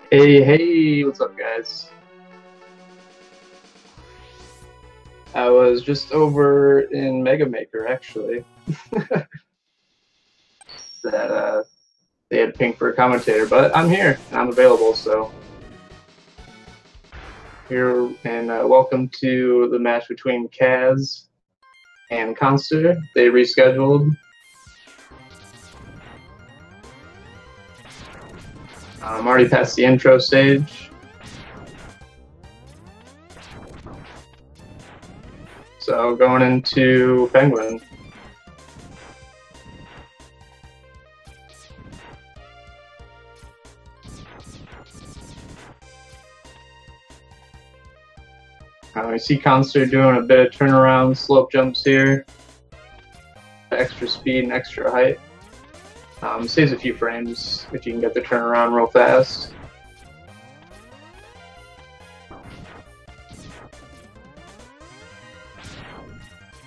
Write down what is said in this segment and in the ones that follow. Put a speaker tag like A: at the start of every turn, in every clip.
A: Hey, what's up, guys? I was just over in Mega Maker, actually. that they had pinged for a commentator, but I'm here and I'm available, so here and welcome to the match between Kaz and Khanster. They rescheduled. I'm already past the intro stage. So going into Penguin. I see Khanster doing a bit of turnaround slope jumps here. Extra speed and extra height. Saves a few frames if you can get the turnaround real fast.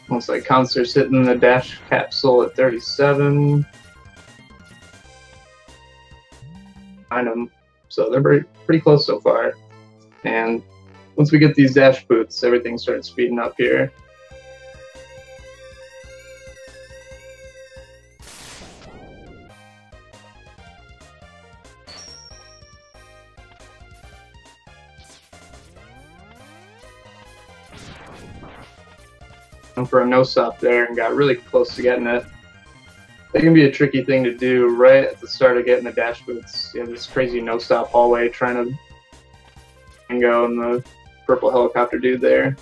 A: Looks like Khanster's hitting the dash capsule at 37. Behind him. So they're pretty close so far. And once we get these dash boots, everything starts speeding up here. For a no-stop there and got really close to getting it. That can be a tricky thing to do right at the start of getting the dash boots. You have this crazy no-stop hallway trying to go and the purple helicopter dude there.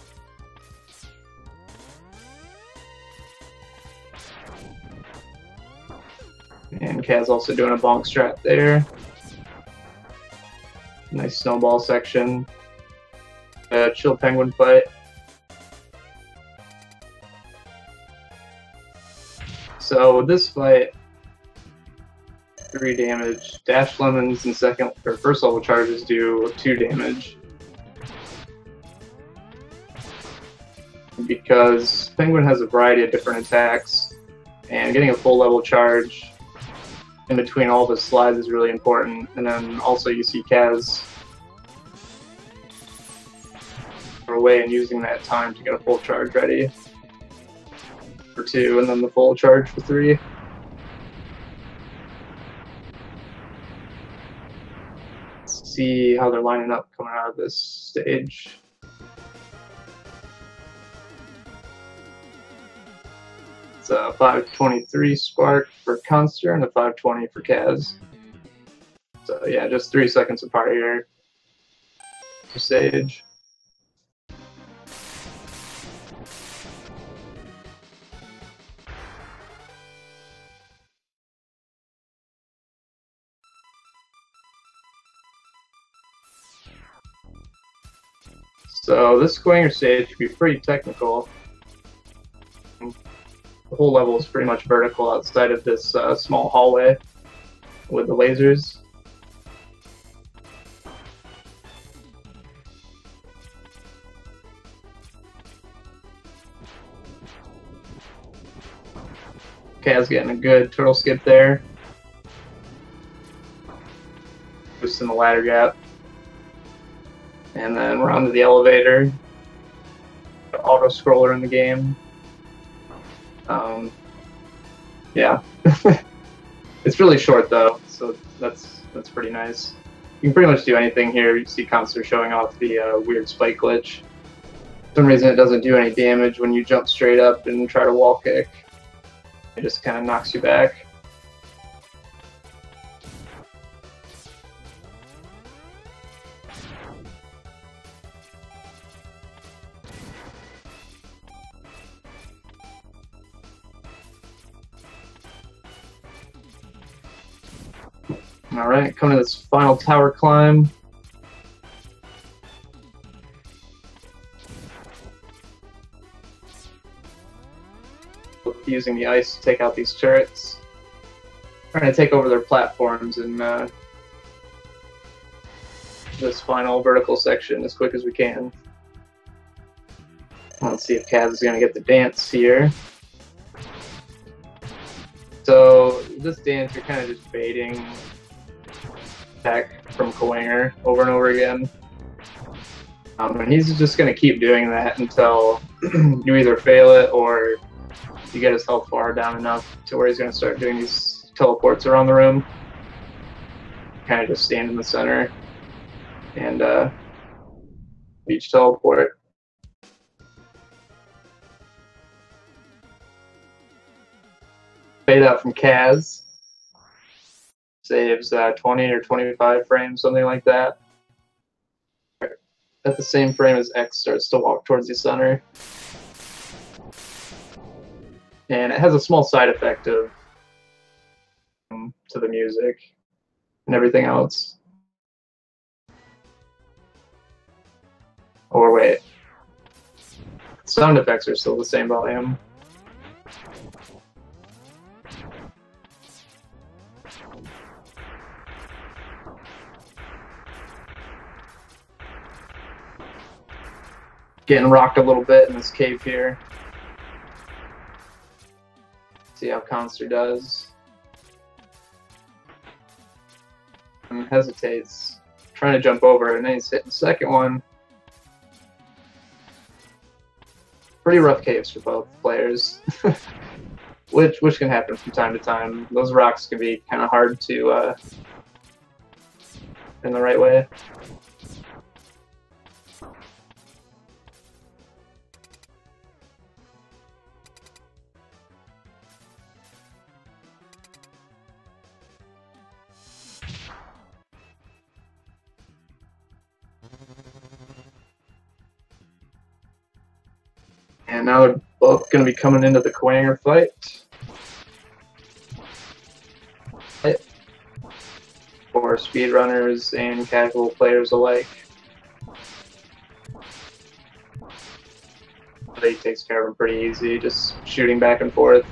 A: And Kaz also doing a bonk strat there. Nice snowball section. Chill penguin fight. So with this fight, 3 damage. Dash lemons and first level charges do 2 damage. Because Penguin has a variety of different attacks. And getting a full level charge in between all the slides is really important. And then also you see Kaz away and using that time to get a full charge ready for 2, and then the full charge for 3. Let's see how they're lining up coming out of this stage. It's a 523 spark for Khanster and a 520 for Kaz. So yeah, just 3 seconds apart here for stage. So this Quanger stage can be pretty technical. The whole level is pretty much vertical outside of this small hallway with the lasers. Kaz getting a good turtle skip there. Boosting the ladder gap. And then we're onto the elevator. The auto scroller in the game. Yeah. It's really short though, so that's pretty nice. You can pretty much do anything here. You see Khanster showing off the weird spike glitch. For some reason it doesn't do any damage when you jump straight up and try to wall kick. It just kind of knocks you back. Alright, coming to this final tower climb. Using the ice to take out these turrets. Trying to take over their platforms in this final vertical section as quick as we can. Let's see if Kaz is going to get the dance here. So this dance, you're kind of just baiting attack from Quanger over and over again. And he's just going to keep doing that until you either fail it or you get his health bar down enough to where he's going to start doing these teleports around the room. Kind of just stand in the center and each teleport. Fade out from Kaz. Saves 20 or 25 frames, something like that. At the same frame as X starts to walk towards the center. And it has a small side effect of to the music and everything else. Or wait, sound effects are still the same volume. Getting rocked a little bit in this cave here. See how Khanster does. And hesitates, trying to jump over, and then he's hitting the second one. Pretty rough caves for both players, which can happen from time to time. Those rocks can be kind of hard to in the right way. And now they're both going to be coming into the Quanger fight. For speedrunners and casual players alike. He takes care of them pretty easy, just shooting back and forth.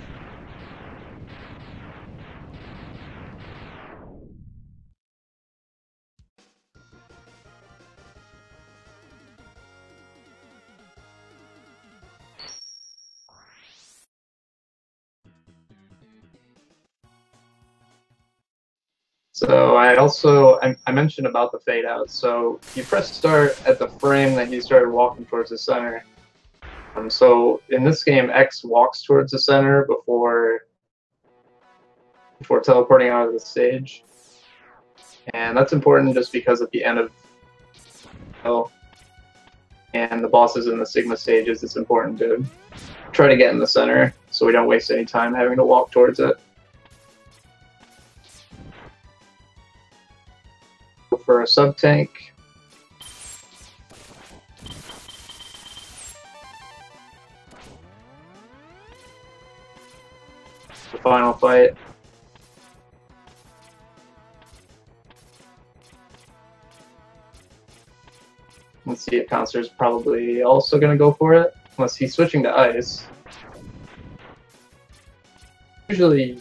A: So I mentioned about the fade out. So you press start at the frame that he started walking towards the center. So in this game, X walks towards the center before teleporting out of the stage, and that's important just because at the end of and the bosses in the Sigma stages, it's important to try to get in the center so we don't waste any time having to walk towards it. For a sub tank, the final fight. Let's see if Khanster's probably also going to go for it, unless he's switching to ice. Usually,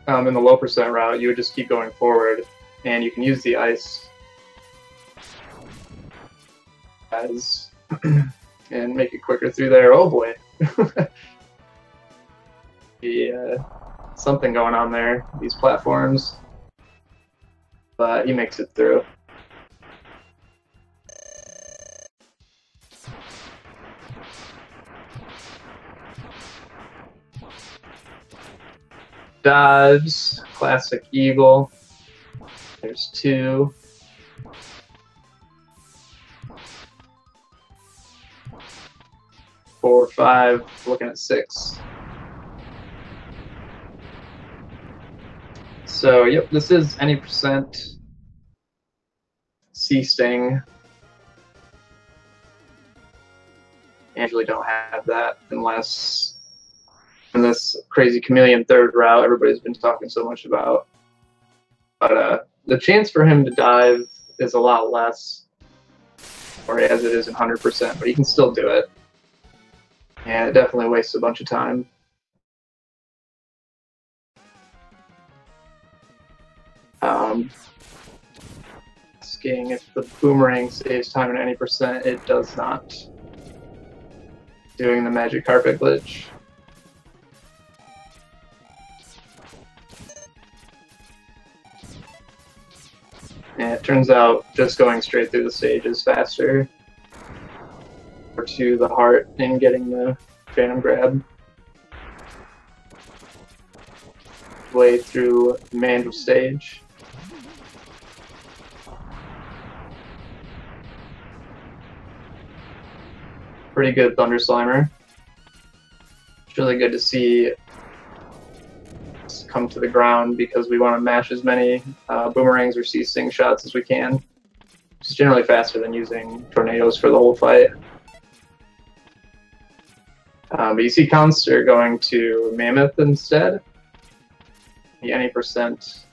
A: in the low percent route, you would just keep going forward, and you can use the ice as and make it quicker through there. Oh boy. Something going on there, these platforms. But he makes it through. Dodge, classic eagle. There's 2. 4, 5, looking at 6. So, yep, this is any percent C-Sting. I usually don't have that unless in this crazy chameleon third route everybody's been talking so much about. But the chance for him to dive is a lot less, or as it is in 100%, but he can still do it. And it definitely wastes a bunch of time. Asking if the boomerang saves time at any percent, it does not. Doing the magic carpet glitch. And it turns out just going straight through the stage is faster. Or to the heart and getting the Phantom Grab. Way through the Mandrill stage. Pretty good Thunder Slimer. It's really good to see come to the ground because we want to mash as many boomerangs or C-Sting shots as we can. It's generally faster than using tornadoes for the whole fight. But you see Khanster going to Mammoth instead. The any percent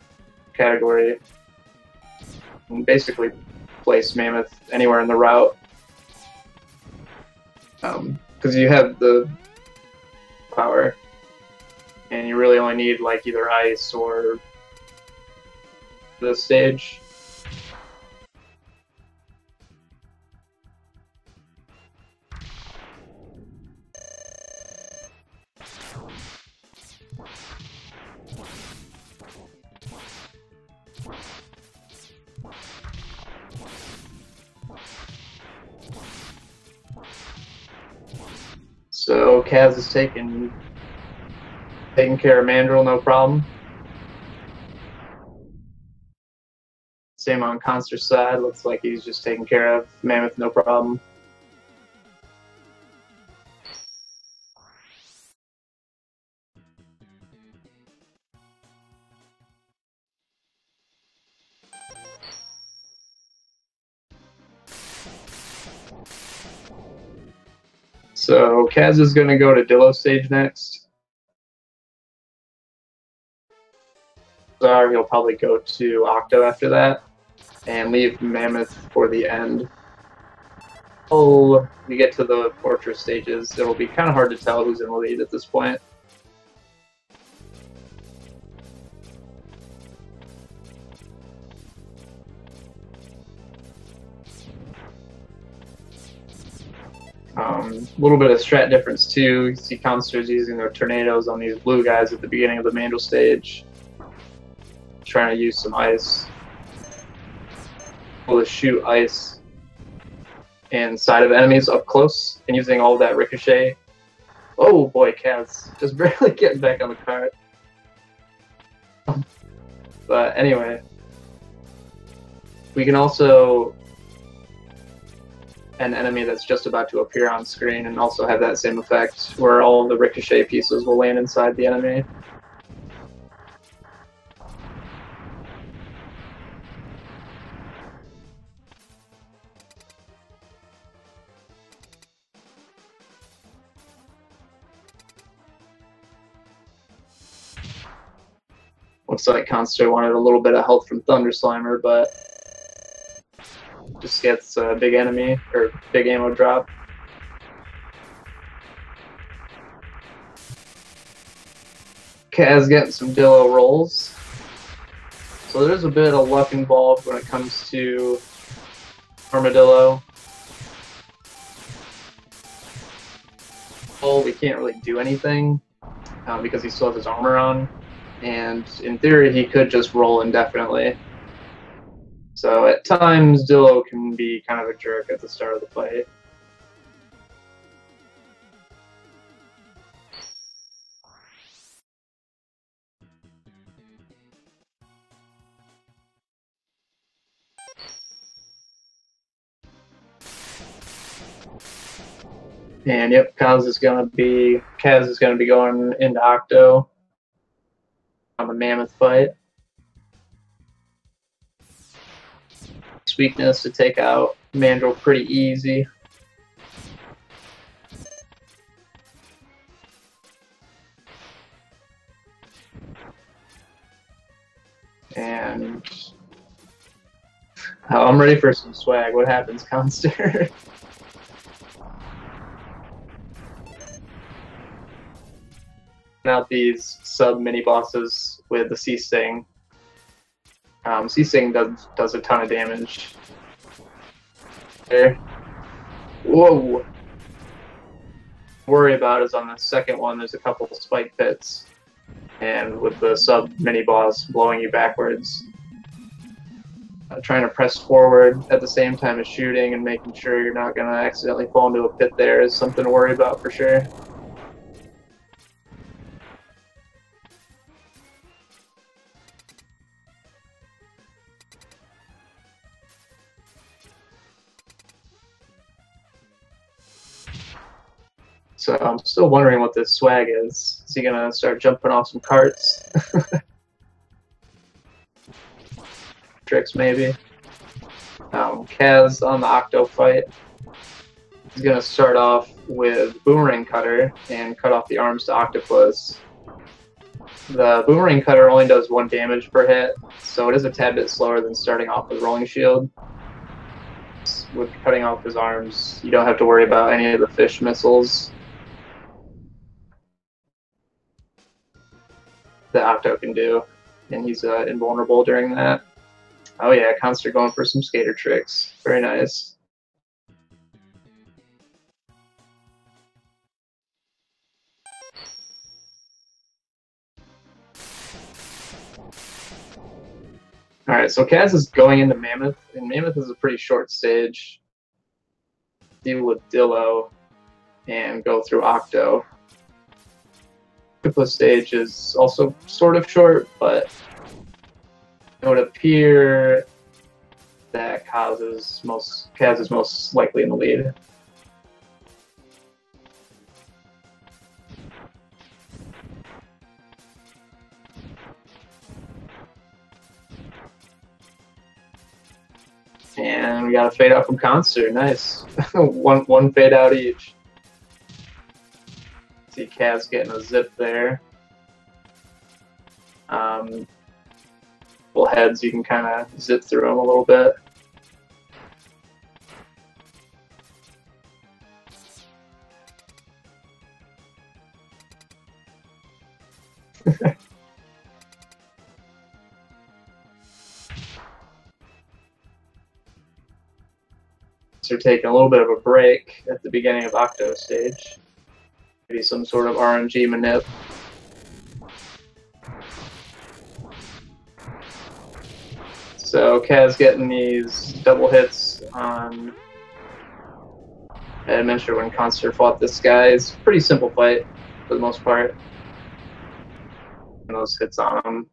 A: category. And basically place Mammoth anywhere in the route. Because you have the power. And you really only need like either ice or the stage. So Kaz is taking care of Mandrill, no problem. Same on Khanster's side. Looks like he's just taking care of Mammoth, no problem. So Kaz is going to go to Dillo stage next. He'll probably go to Octo after that, and leave Mammoth for the end. Until we get to the Fortress stages, it'll be kind of hard to tell who's in the lead at this point. A little bit of strat difference too. You see Khanster's using their tornadoes on these blue guys at the beginning of the Mandrill stage. trying to use some ice. Able to shoot ice inside of enemies up close and using all that ricochet. Oh boy, Kaz just barely getting back on the cart. But anyway, we can also an enemy that's just about to appear on screen and also have that same effect where all the ricochet pieces will land inside the enemy. Looks like Khanster wanted a little bit of help from Thunder Slimer, but just gets a big enemy, or big ammo drop. Kaz getting some Dillo rolls. So there's a bit of luck involved when it comes to Armadillo. Oh, we can't really do anything because he still has his armor on. And in theory, he could just roll indefinitely. So at times, Dillo can be kind of a jerk at the start of the fight. And yep, Kaz is gonna be going into Octo on the Mammoth fight. His weakness to take out Mandrill pretty easy. And I'm ready for some swag. What happens, Khanster? Out these sub mini bosses with the Sea Sting. Sea Sting does a ton of damage. There. Whoa! Worry about is on the second one. There's a couple of spike pits, and with the sub mini boss blowing you backwards. Trying to press forward at the same time as shooting and making sure you're not gonna accidentally fall into a pit there is something to worry about for sure. So I'm still wondering what this swag is. Is he gonna start jumping off some carts? Tricks maybe. Kaz on the Octo fight. He's gonna start off with Boomerang Cutter and cut off the arms to Octopus. The Boomerang Cutter only does 1 damage per hit, so it is a tad bit slower than starting off with Rolling Shield. With cutting off his arms, you don't have to worry about any of the fish missiles that Octo can do, and he's invulnerable during that. Oh yeah, Khanster going for some skater tricks. Very nice. Alright, so Kaz is going into Mammoth, and Mammoth is a pretty short stage. Deal with Dillo and go through Octo. Octopus stage is also sort of short, but it would appear that Kaz is most likely in the lead. And we got a fade out from Khanster. Nice. one fade out each. See Kaz getting a zip there. Well, heads, you can kind of zip through them a little bit. So we're taking a little bit of a break at the beginning of Octo stage. Maybe some sort of RNG manip. So Kaz getting these double hits on. I mentioned when Khanster fought this guy. It's a pretty simple fight for the most part. And those hits on him.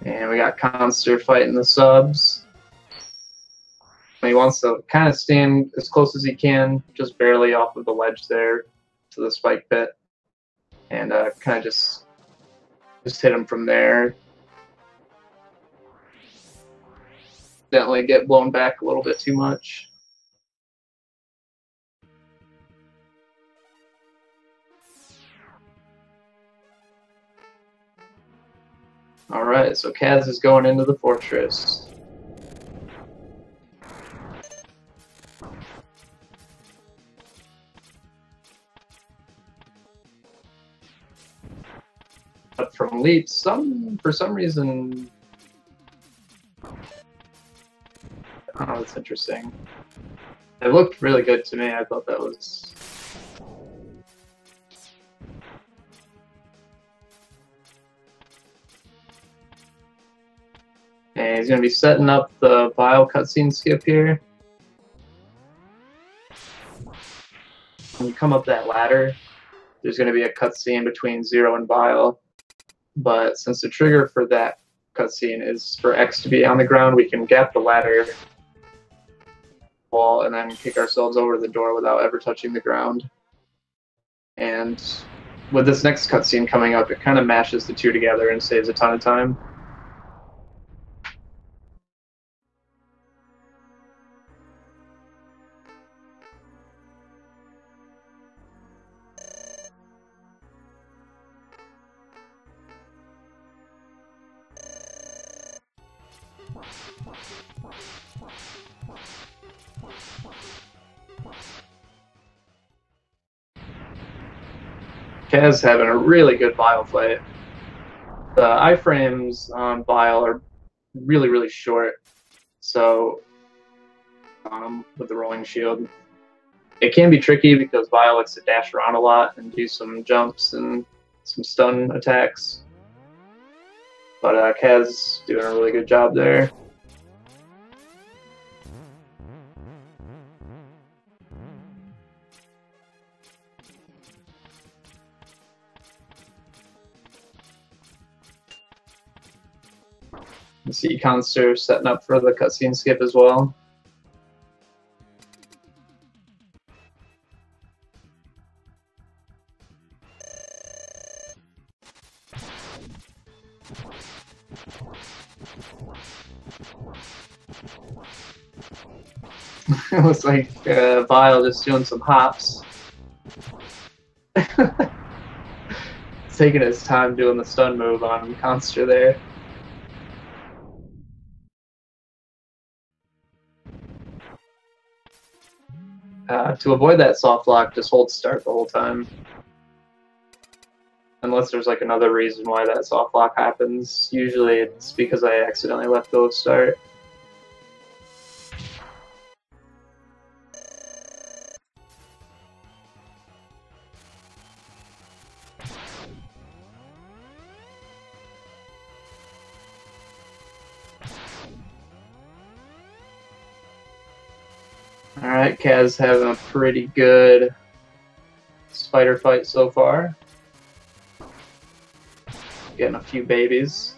A: And we got Khanster fighting the subs. He wants to kind of stand as close as he can, just barely off of the ledge there to the spike pit. And kind of just hit him from there. Definitely get blown back a little bit too much. Alright, so Kaz is going into the fortress. Up from leaps, for some reason. Oh, that's interesting. It looked really good to me. I thought that was. And he's going to be setting up the Vile cutscene skip here. When you come up that ladder, there's going to be a cutscene between Zero and Vile. But since the trigger for that cutscene is for X to be on the ground, we can gap the ladder wall and then kick ourselves over to the door without ever touching the ground. And with this next cutscene coming up, it kind of mashes the two together and saves a ton of time. Kaz having a really good Vile fight. The iframes on Vile are really, really short, so with the rolling shield, it can be tricky because Vile likes to dash around a lot and do some jumps and some stun attacks. But Kaz doing a really good job there. You see Khanster setting up for the cutscene skip as well. It looks like Vile just doing some hops. Taking his time doing the stun move on Khanster there. To avoid that soft lock, just hold start the whole time. Unless there's like another reason why that soft lock happens. Usually it's because I accidentally left go of start. Alright, Kaz having a pretty good spider fight so far. Getting a few babies.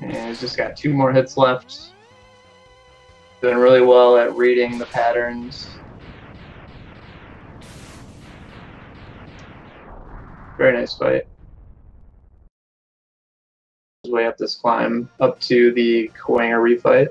A: And he's just got 2 more hits left. Doing really well at reading the patterns. Very nice fight. Way up this climb up to the Koanger refight.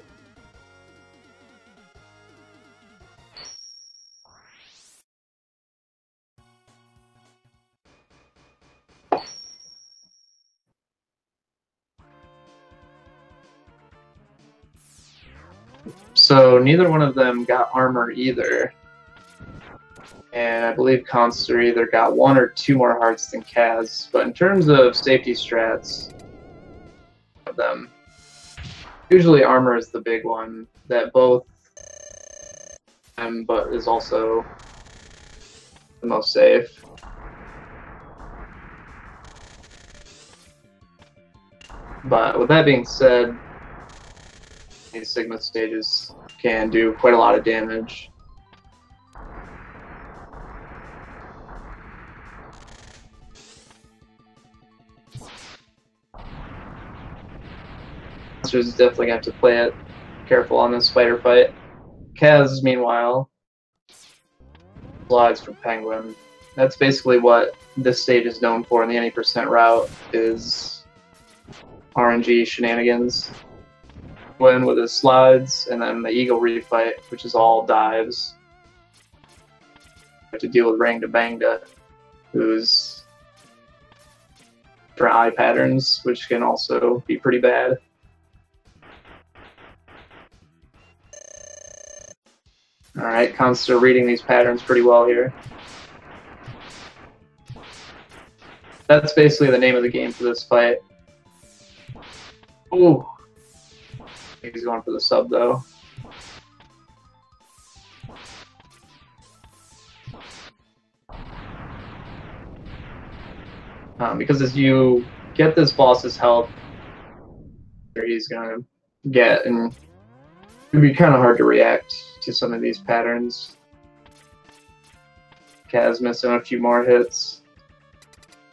A: So neither one of them got armor either. And I believe Khanster either got 1 or 2 more hearts than Kaz. But in terms of safety strats of them, Usually armor is the big one that both but is also the most safe. But with that being said, these Sigma stages can do quite a lot of damage. Monsters definitely have to play it careful on this spider fight. Kaz, meanwhile, slides for Penguin. That's basically what this stage is known for in the any percent route, is RNG shenanigans. Win with his slides, and then the Eagle refight, which is all dives. Have to deal with Rangda Bangda, who's for eye patterns, which can also be pretty bad. Alright, Khanster reading these patterns pretty well here. That's basically the name of the game for this fight. Ooh. He's going for the sub, though. Because as you get this boss's health, he's going to get, and it'd be kind of hard to react to some of these patterns. Kaz missing a few more hits.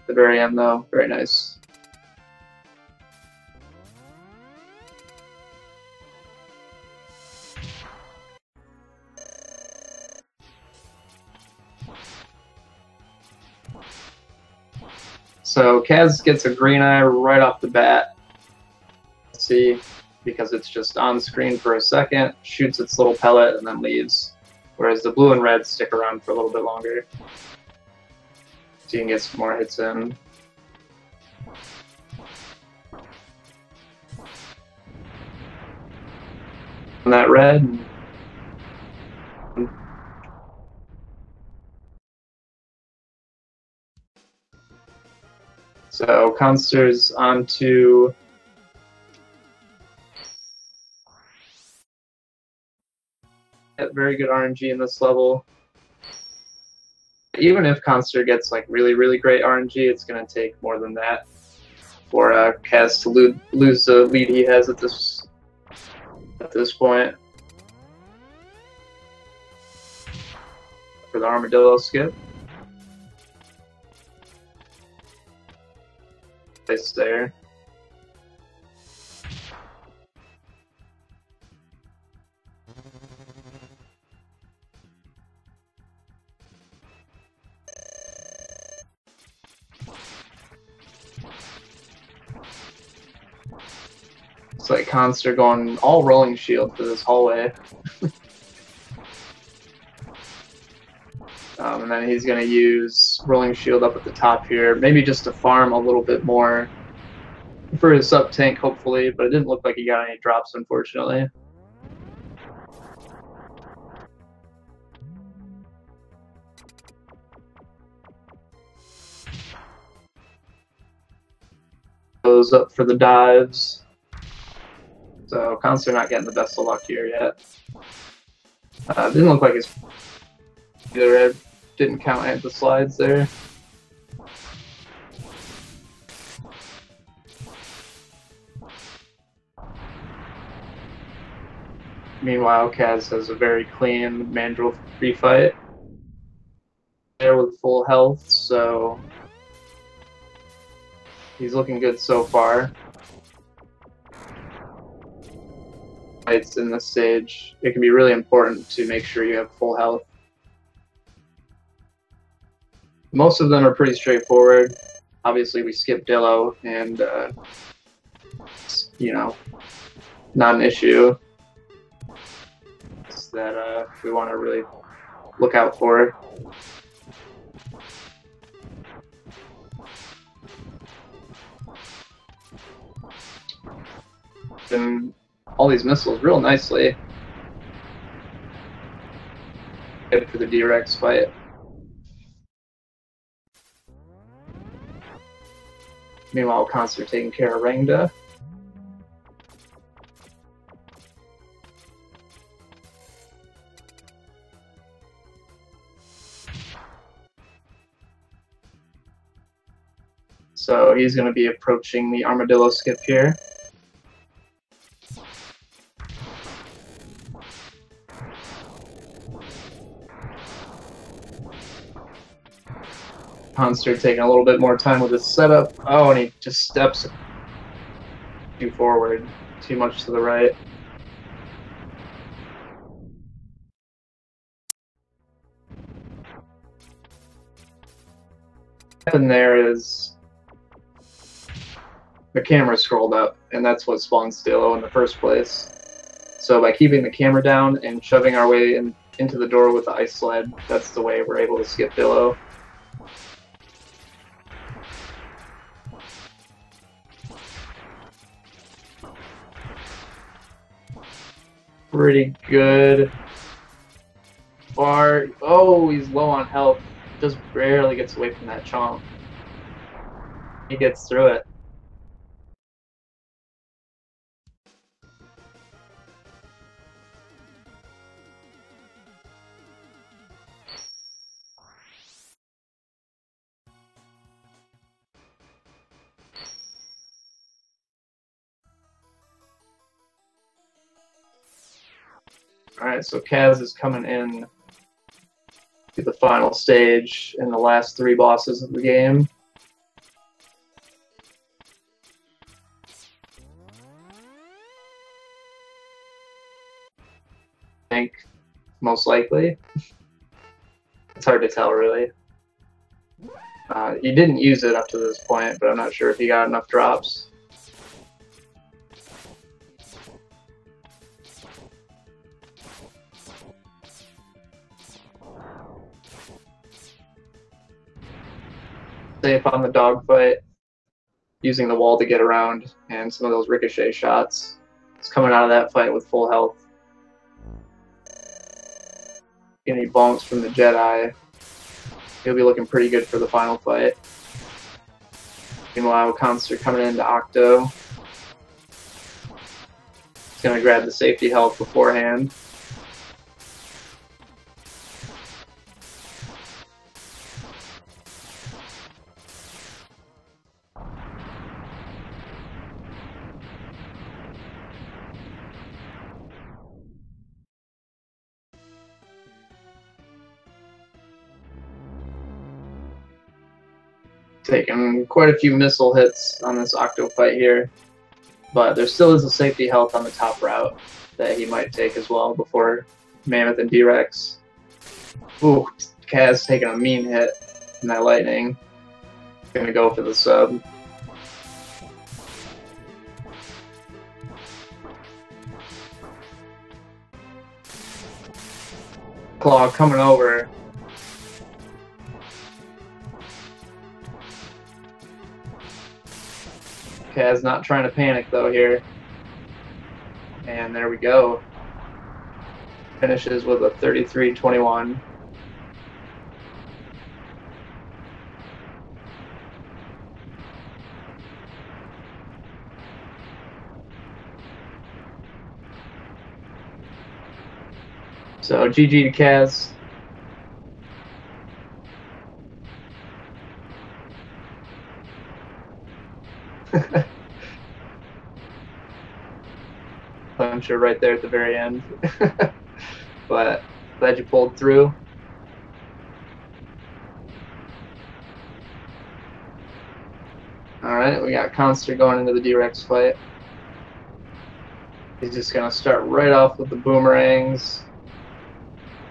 A: At the very end, though, very nice. So Kaz gets a green eye right off the bat. Let's see, because it's just on screen for a second, shoots its little pellet, and then leaves. Whereas the blue and red stick around for a little bit longer. So you can get some more hits in. And that red. So Khanster's on to very good RNG in this level. Even if Khanster gets like really great RNG, it's going to take more than that for Kaz to lose the lead he has at this point. For the armadillo skip. Place there. It's like Khanster going all rolling shield for this hallway. And then he's going to use rolling shield up at the top here, maybe just to farm a little bit more for his sub tank, hopefully, but it didn't look like he got any drops, unfortunately. Goes up for the dives. So Khanster not getting the best of luck here yet. Didn't look like his either. Didn't count at the slides there. Meanwhile, Kaz has a very clean Mandrill free fight there with full health, so he's looking good so far. Fights in this stage, it can be really important to make sure you have full health. Most of them are pretty straightforward. Obviously, we skipped Dillo, and you know, not an issue. It's that we want to really look out for. And all these missiles real nicely. Good for the D-Rex fight. Meanwhile, Khanster taking care of Rangda. So he's going to be approaching the armadillo skip here. Khanster taking a little bit more time with his setup. Oh, and he just steps too forward, too much to the right. What happened there is the camera scrolled up, and that's what spawned Stilo in the first place. So by keeping the camera down and shoving our way into the door with the ice sled, that's the way we're able to skip Dillo. Pretty good. Far. Oh, he's low on health. Just barely gets away from that chomp. He gets through it. Alright, so Kaz is coming in to the final stage in the last 3 bosses of the game. I think, most likely. It's hard to tell, really. He didn't use it up to this point, but I'm not sure if he got enough drops. Safe on the dogfight, using the wall to get around, and some of those ricochet shots. He's coming out of that fight with full health. Any bonks from the Jedi. He'll be looking pretty good for the final fight. Meanwhile, Khanster coming into Octo. He's going to grab the safety health beforehand. Taking quite a few missile hits on this Octo fight here, but there still is a safety health on the top route that he might take as well before Mammoth and D-Rex. Ooh, Kaz taking a mean hit in that lightning. Gonna go for the sub. Claw coming over. Kaz not trying to panic though here. And there we go. Finishes with a 33-21. So GG to Kaz. Puncher right there at the very end. But glad you pulled through. Alright, we got Khanster going into the D-Rex fight. He's just going to start right off with the boomerangs.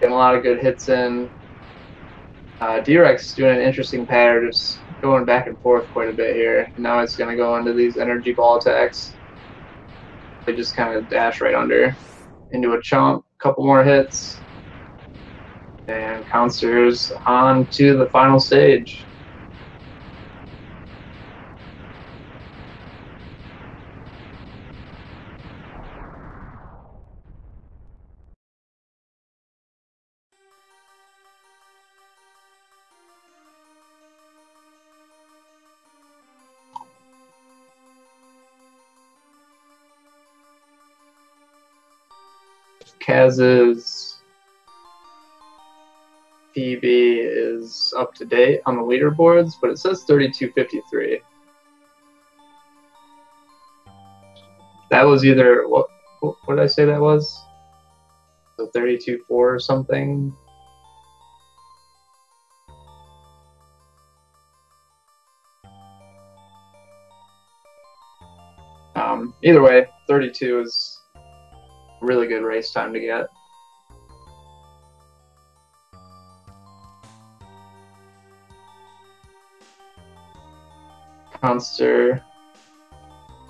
A: Getting a lot of good hits in. D-Rex doing an interesting pattern, just going back and forth quite a bit here. Now it's going to go into these energy ball attacks. They just kind of dash right under into a chomp. Couple more hits. And Khanster's on to the final stage. Kaz's PB is up to date on the leaderboards, but it says 32.53. that was either what did I say that was? So 32-4 or something. Either way, 32 is a really good race time to get. Khanster,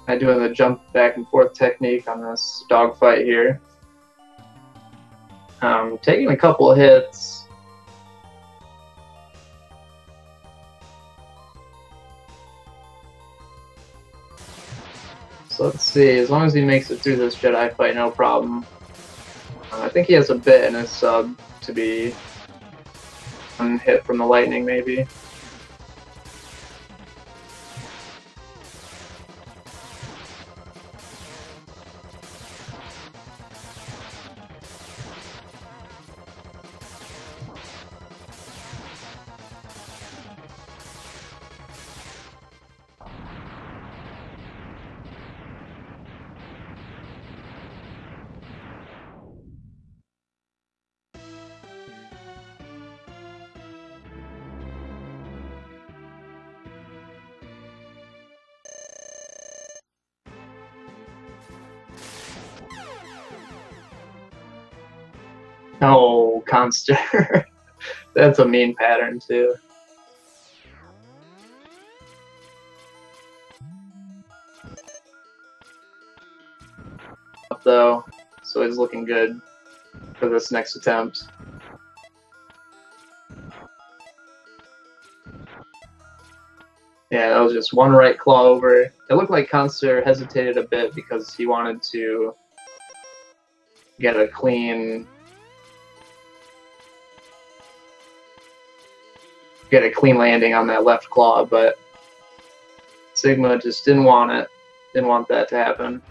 A: I'm doing the jump back and forth technique on this dogfight here. Taking a couple of hits. So let's see, as long as he makes it through this Jedi fight, no problem. I think he has a bit in his sub to be hit from the lightning, maybe. Oh, Khanster. That's a mean pattern, too. Though, so he's looking good for this next attempt. Yeah, that was just one right claw over. It looked like Khanster hesitated a bit because he wanted to get a clean landing on that left claw, but Sigma just didn't want it. Didn't want that to happen.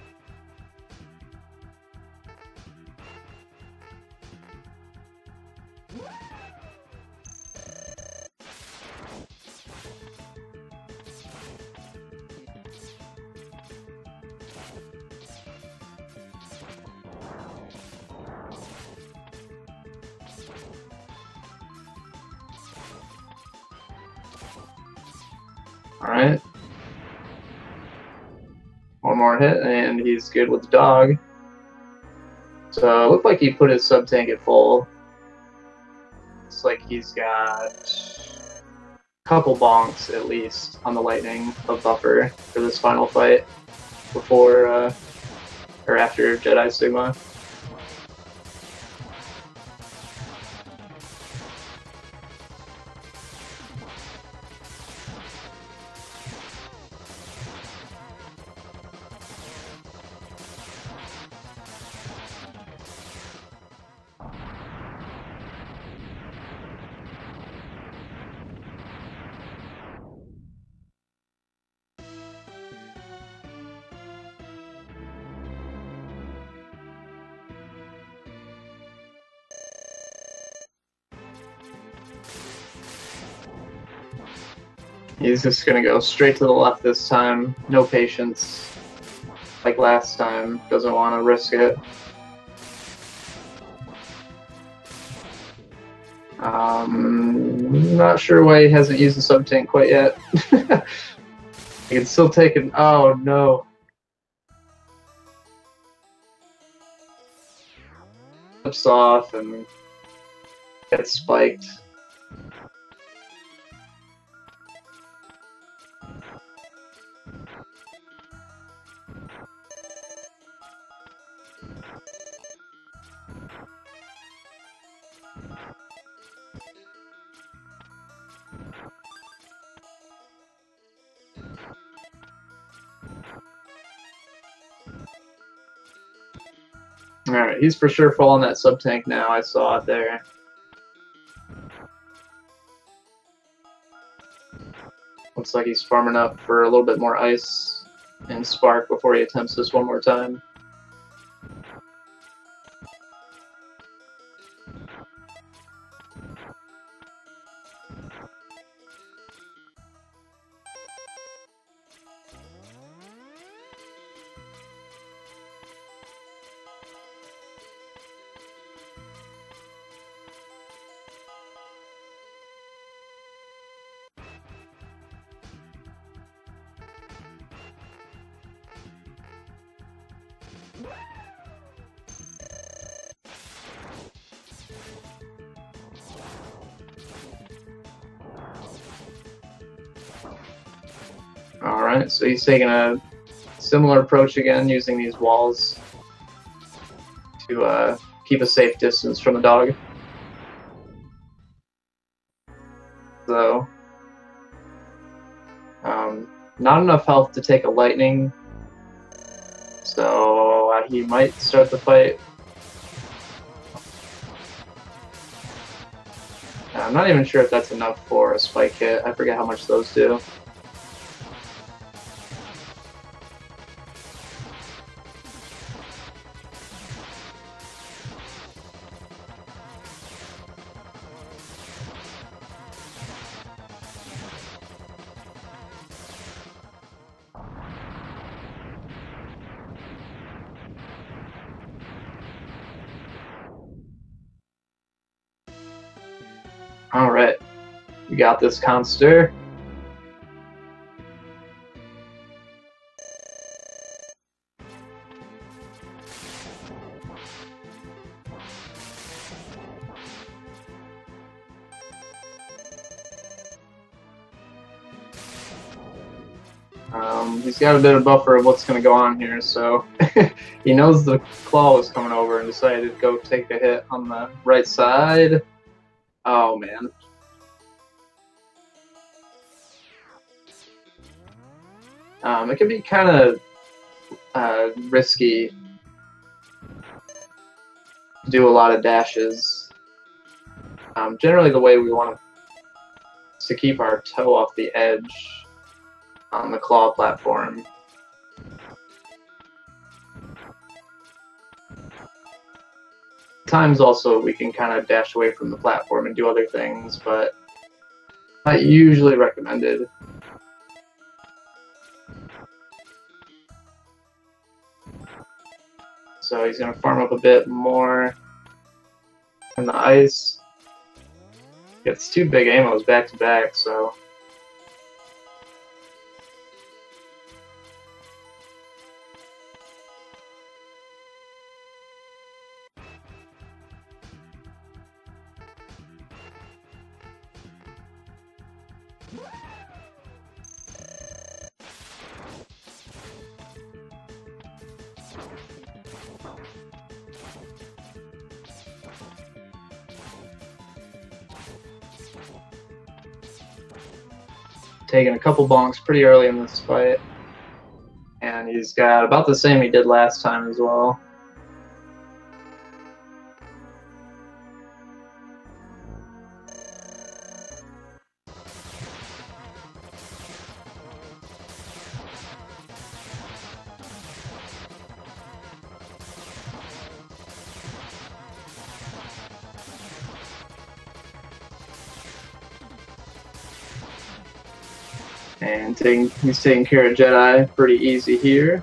A: Alright. One more hit, and he's good with the dog. So it looked like he put his sub-tank at full. Looks like he's got a couple bonks, at least, on the lightning of buffer for this final fight before, or after Jedi Sigma. He's just gonna go straight to the left this time. No patience. Like last time. Doesn't want to risk it. Not sure why he hasn't used the sub-tank quite yet. He can still take an... Oh, no. Flips off and gets spiked. Alright, he's for sure falling that sub-tank now. I saw it there. Looks like he's farming up for a little bit more ice and spark before he attempts this one more time. Alright, so he's taking a similar approach again, using these walls to keep a safe distance from the dog. So, not enough health to take a lightning, so he might start the fight. I'm not even sure if that's enough for a spike hit. I forget how much those do. Alright, we got this, Khanster. He's got a bit of buffer of what's going to go on here, so he knows the claw was coming over and decided to go take a hit on the right side. Oh, man. It can be kind of risky to do a lot of dashes. Generally, the way we want to keep our toe off the edge on the claw platform. Times also we can kind of dash away from the platform and do other things, but not usually recommended. So he's going to farm up a bit more in the ice. Gets two big ammos back to back, so taking a couple bonks pretty early in this fight. And he's got about the same he did last time as well. And he's taking care of Jedi pretty easy here.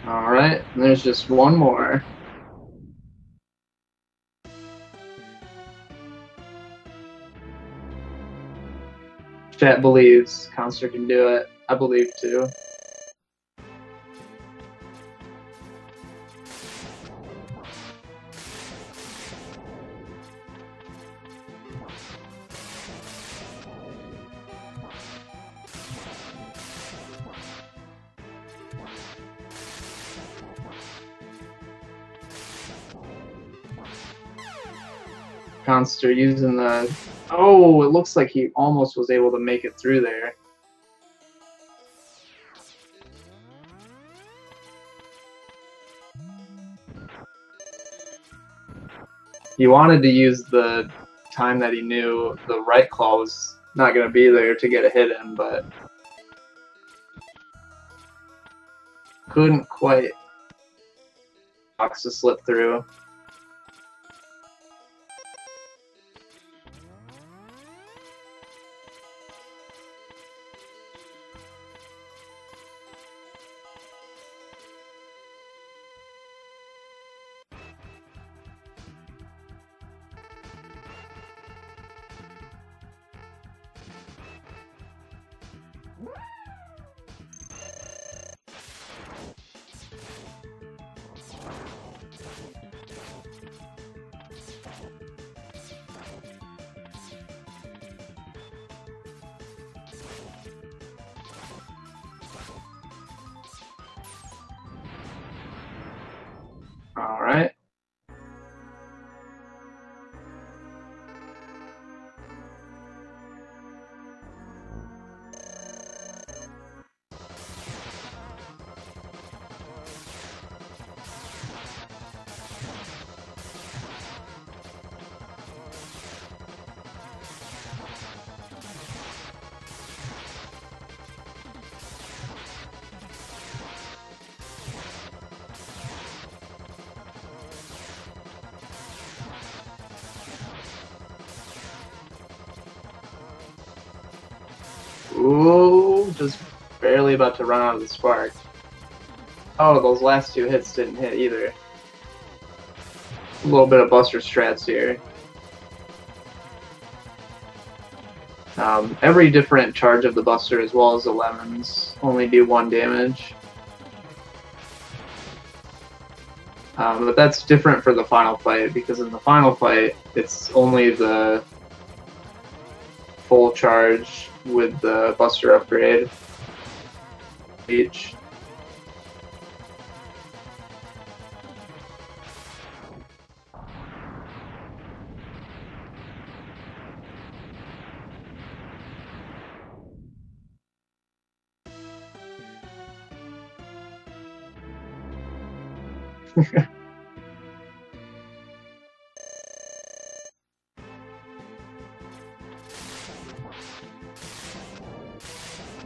A: Alright, and there's just one more. Chat believes Khanster can do it. I believe too. Khanster using the... Oh, it looks like he almost was able to make it through there. He wanted to use the time that he knew the right claw was not going to be there to get a hit in, but couldn't quite box to slip through. Ooh, just barely about to run out of the spark. Oh, those last two hits didn't hit either. A little bit of Buster strats here. Every different charge of the Buster, as well as the lemons, only do 1 damage. But that's different for the final fight, because in the final fight, it's only the full charge with the Buster upgrade each.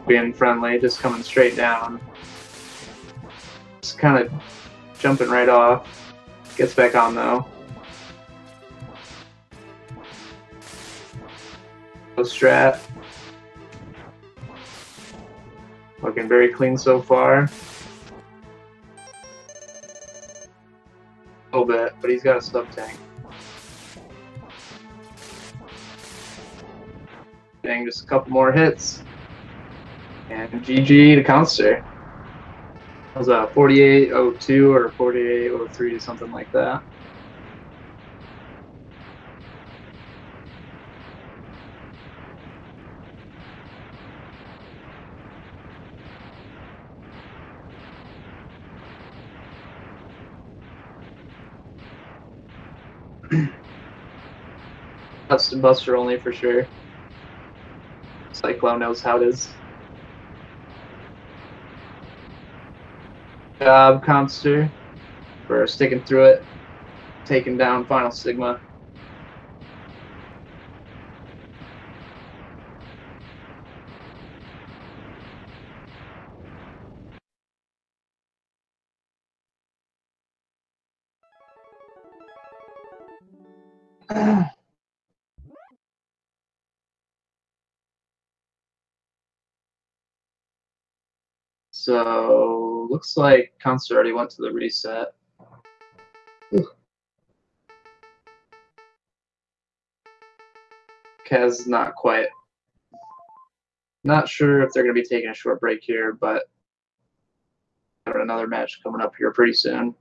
A: Being friendly, just coming straight down. Just kind of jumping right off. Gets back on though. No strat. Looking very clean so far. A little bit, but he's got a sub tank. Getting just a couple more hits. And GG to Khanster. That was a 48.02 or 48.03, something like that. That's Buster only for sure. Cyclone knows how it is. Good job, Khanster, for sticking through it, taking down Final Sigma. So, looks like Khanster already went to the reset. Kaz not quite. Not sure if they're going to be taking a short break here, but have another match coming up here pretty soon.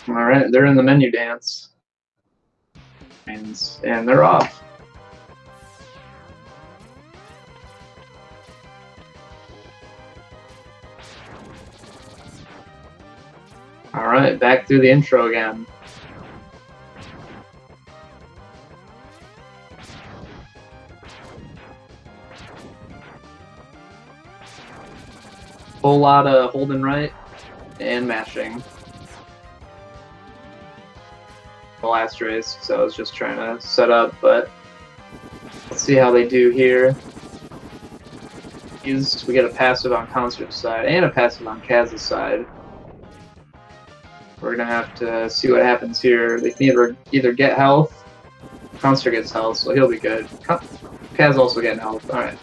A: All right, they're in the menu dance, and they're off. All right, back through the intro again. Whole lot of holding right and mashing. The last race, so I was just trying to set up, but let's see how they do here. We get a passive on Khanster's side and a passive on Kaz's side. We're gonna have to see what happens here. They can either get health, Khanster gets health, so he'll be good. Kaz also getting health. Alright.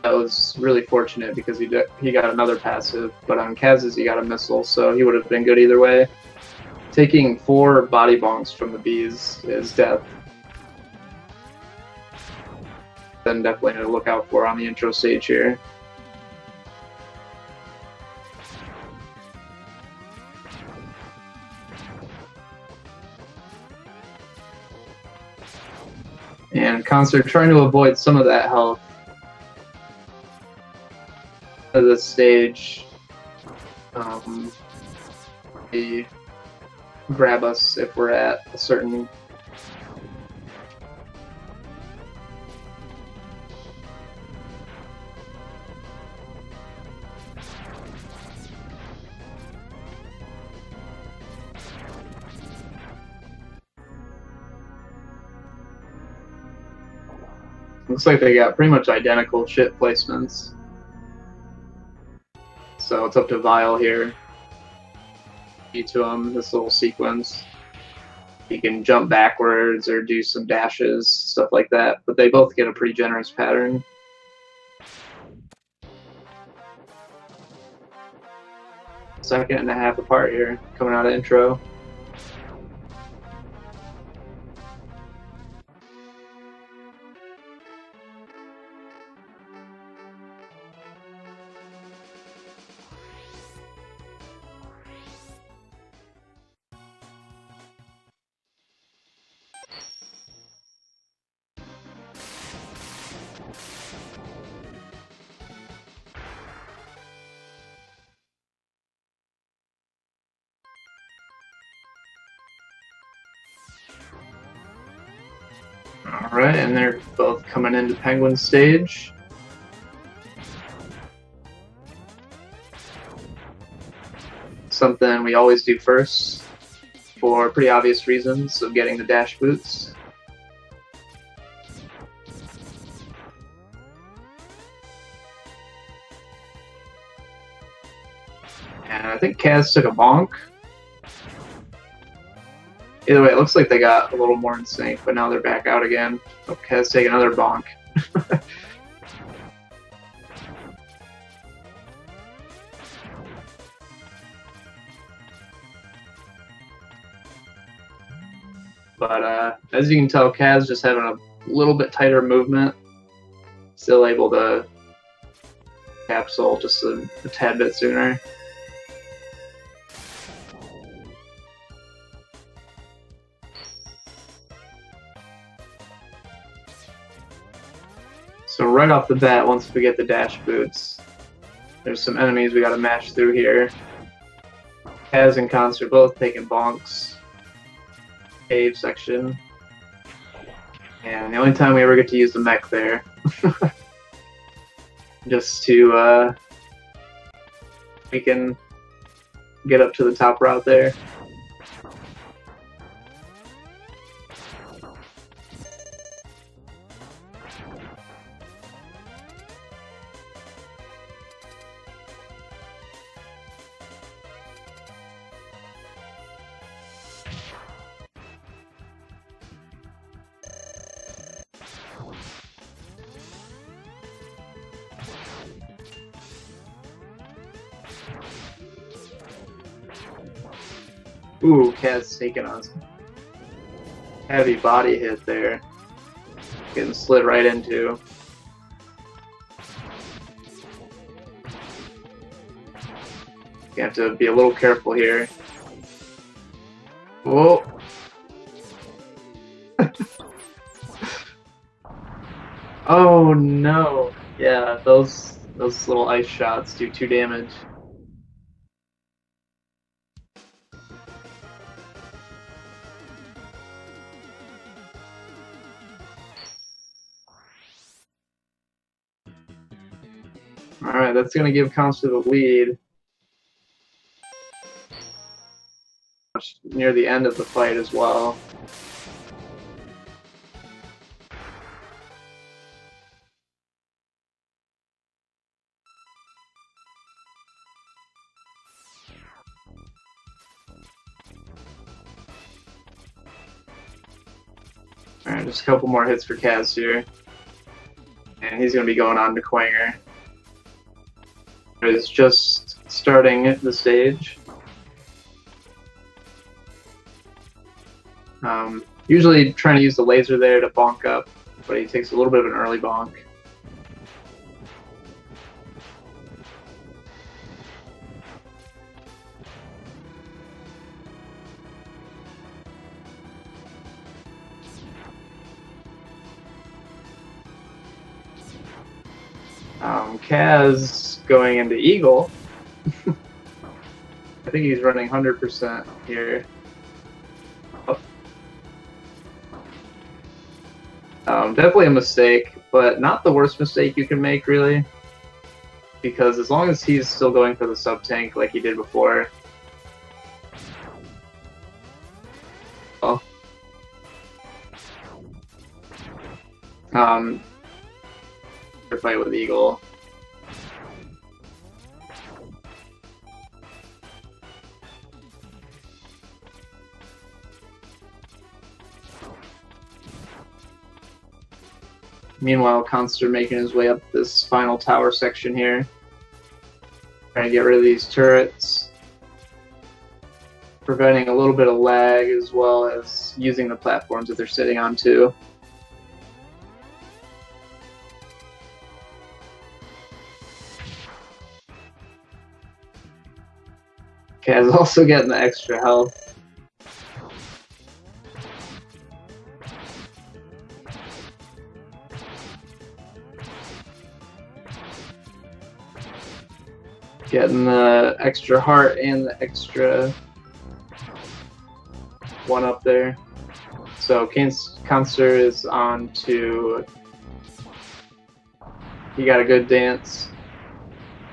A: That was really fortunate because he got another passive, but on Kaz's he got a missile, so he would have been good either way. Taking 4 body bonks from the bees is death. Then definitely to look out for on the intro stage here. And Khanster trying to avoid some of that health of this stage. They grab us if we're at a certain looks like they got pretty much identical shit placements. So it's up to Vile here. To him this little sequence. He can jump backwards or do some dashes, stuff like that, but they both get a pretty generous pattern. Second and a half apart here, coming out of intro. Alright, and they're both coming into Penguin stage. Something we always do first, for pretty obvious reasons of getting the dash boots. And I think Kaz took a bonk. Either way, it looks like they got a little more in sync, but now they're back out again. Oh, Kaz take another bonk. But as you can tell, Kaz just having a little bit tighter movement. Still able to capsule just a tad bit sooner. So right off the bat, once we get the dash boots, there's some enemies we gotta mash through here. Kaz and Khanster both taking bonks. Cave section. And the only time we ever get to use the mech there. Just to, we can get up to the top route there. Ooh, Kaz taking a heavy body hit there. Getting slid right into. You have to be a little careful here. Whoa! Oh no! Yeah, those little ice shots do 2 damage. Alright, that's going to give Khanster the lead. Near the end of the fight as well. Alright, just a couple more hits for Kaz here. And he's going to be going on to Quanger. He's just starting the stage. Usually trying to use the laser there to bonk up, but he takes a little bit of an early bonk. Kaz going into Eagle. I think he's running 100% here. Definitely a mistake, but not the worst mistake you can make, really. Because as long as he's still going for the sub-tank like he did before. Oh. Fight with Eagle. Meanwhile, Khanster making his way up this final tower section here. Trying to get rid of these turrets. Preventing a little bit of lag as well as using the platforms that they're sitting on too. Kaz also getting the extra health. Getting the extra heart and the extra one up there. So Khanster is on to. He got a good dance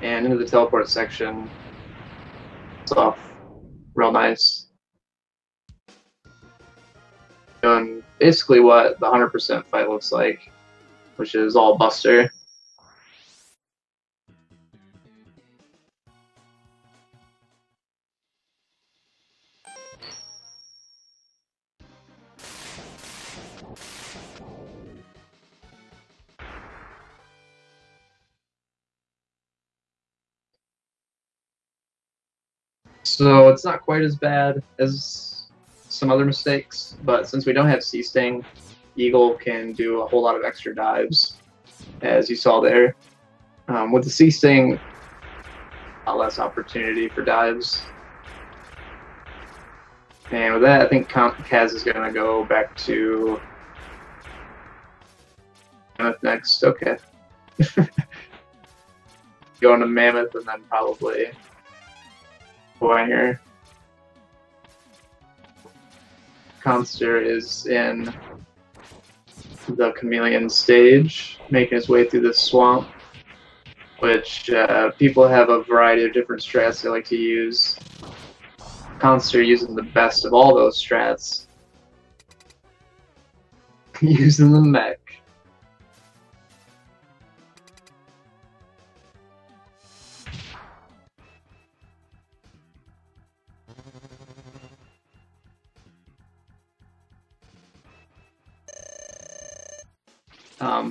A: and into the teleport section. It's off real nice. Doing basically what the 100% fight looks like, which is all Buster. So it's not quite as bad as some other mistakes, but since we don't have C-Sting, Eagle can do a whole lot of extra dives, as you saw there. With the C-Sting, a lot less opportunity for dives. And with that, I think Kaz is going to go back to Mammoth next. Okay. Going to Mammoth and then probably Quanger. Khanster is in the Chameleon stage, making his way through the swamp, which people have a variety of different strats they like to use. Khanster using the best of all those strats, using the mech.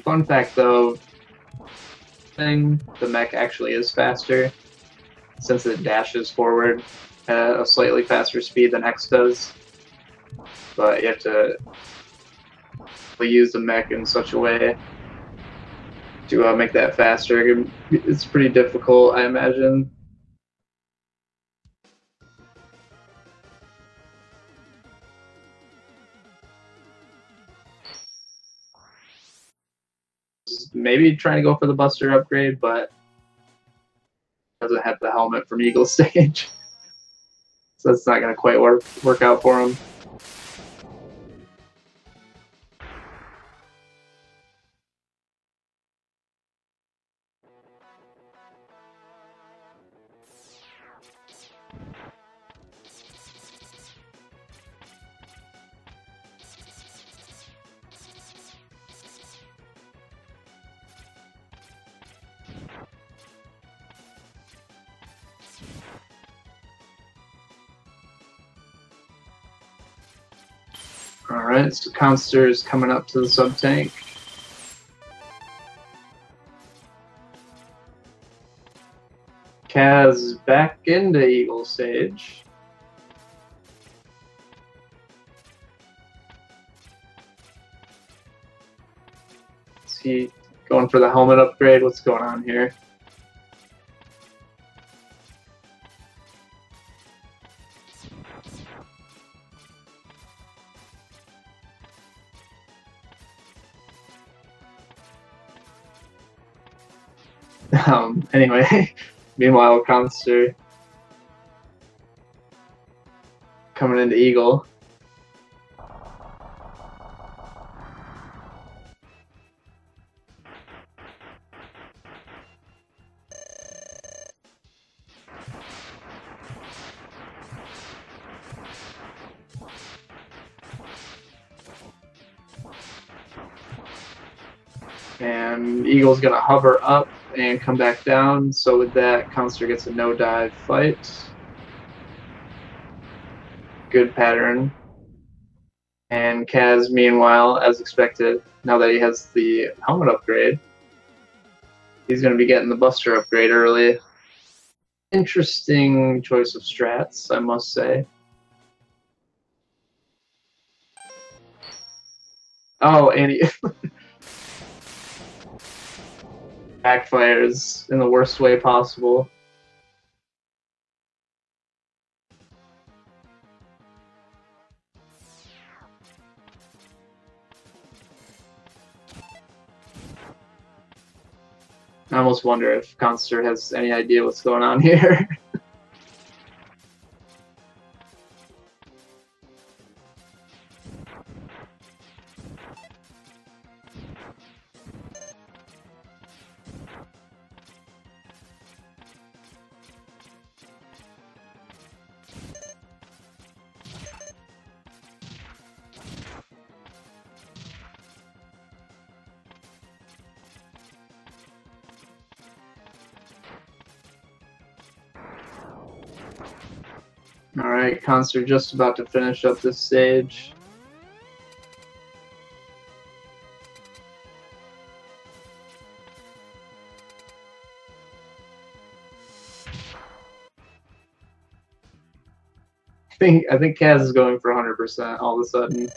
A: Fun fact though, the mech actually is faster since it dashes forward at a slightly faster speed than X does. But you have to use the mech in such a way to make that faster. It's pretty difficult, I imagine. Maybe trying to go for the Buster upgrade, but doesn't have the helmet from Eagle stage. So that's not going to quite work out for him. Alright, so Khanster is coming up to the sub-tank. Kaz back into Eagle stage. Is he going for the helmet upgrade? What's going on here? Anyway, meanwhile, Khanster coming into Eagle. And Eagle's gonna hover up and come back down. So with that, Khanster gets a no-dive fight. Good pattern. And Kaz, meanwhile, as expected, now that he has the helmet upgrade, he's going to be getting the Buster upgrade early. Interesting choice of strats, I must say. Oh, and he backfires in the worst way possible. I almost wonder if Khanster has any idea what's going on here. Alright, Khanster just about to finish up this stage. I think Kaz is going for 100% all of a sudden.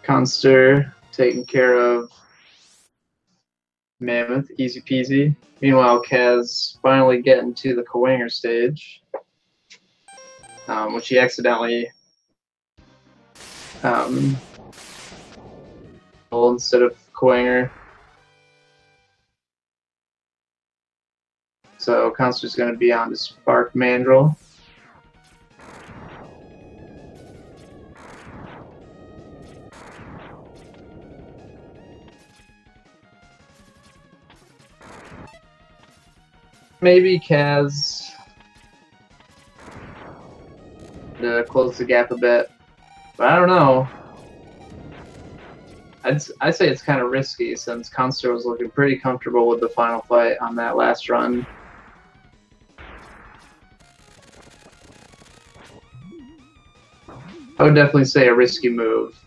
A: Khanster taking care of Mammoth, easy peasy. Meanwhile, Kaz finally getting to the Kawanger stage, which he accidentally instead of Kawanger. So Khanster's going to be on to Spark Mandrill. Maybe Kaz to close the gap a bit, but I don't know. I'd say it's kind of risky since Khanster was looking pretty comfortable with the final fight on that last run. I would definitely say a risky move.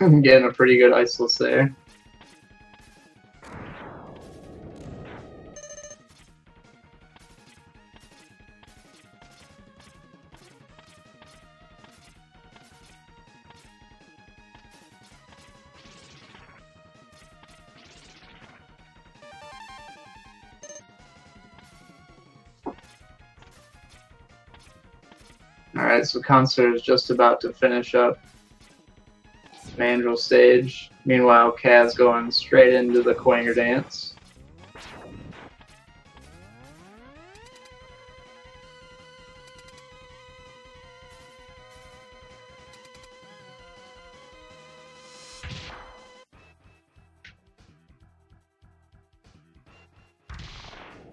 A: I'm getting a pretty good iceless there. Alright, so Khanster is just about to finish up Mandrill stage. Meanwhile, Kaz going straight into the Quanger dance.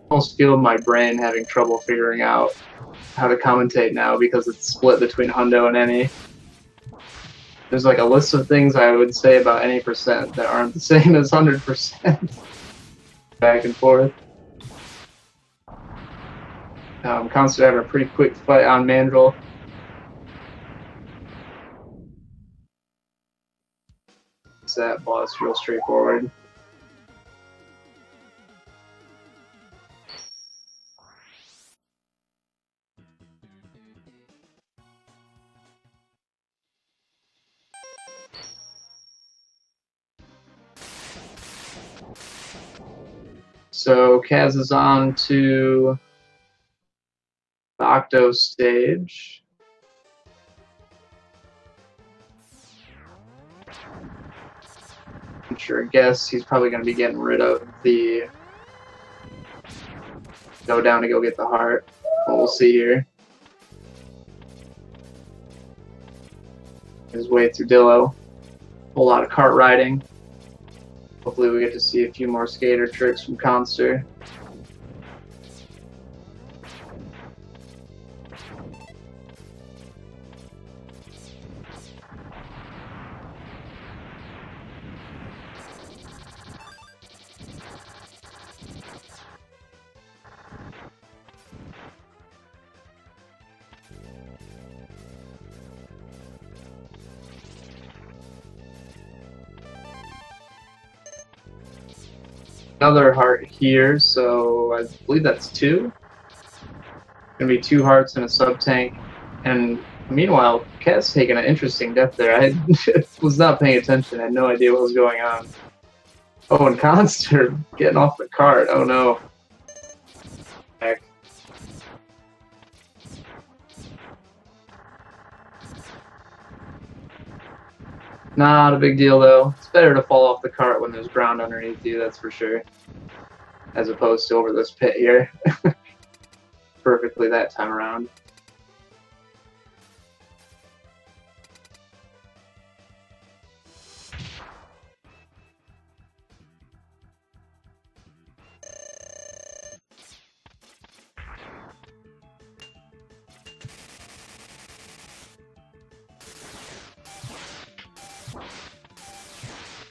A: I almost feel my brain having trouble figuring out how to commentate now because it's split between Hundo and Any. There's like a list of things I would say about any percent that aren't the same as 100%. Back and forth. Khanster having a pretty quick fight on Mandrill. That boss real straightforward. So Kaz is on to the Octo stage. I'm sure guess he's probably going to be getting rid of the go down to go get the heart. Well, we'll see here. His way through Dillo. Whole lot of cart riding. Hopefully we get to see a few more skater tricks from Khanster. Another heart here, so I believe that's 2. Gonna be 2 hearts and a sub tank. And meanwhile, Cat's taking an interesting depth there. I was not paying attention. I had no idea what was going on. Oh, and Khanster getting off the cart. Oh no. Heck. Not a big deal though. It's better to fall off the cart when there's ground underneath you, that's for sure. As opposed to over this pit here. Perfectly that time around.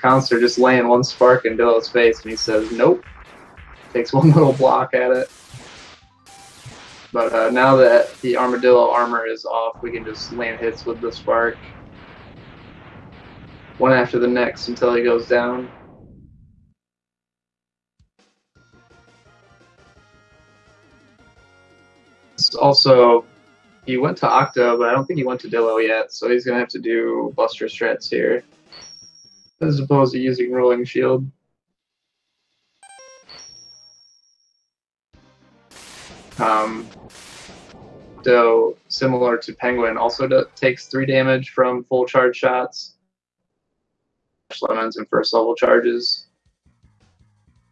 A: Khanster just laying one spark in Dillo's face, and he says, nope. Takes one little block at it. But now that the Armadillo armor is off, we can just land hits with the spark. One after the next until he goes down. Also, he went to Octo, but I don't think he went to Dillo yet, so he's going to have to do Buster Strats here, as opposed to using Rolling Shield. So, similar to Penguin, also takes 3 damage from full charge shots, lemons, and first level charges.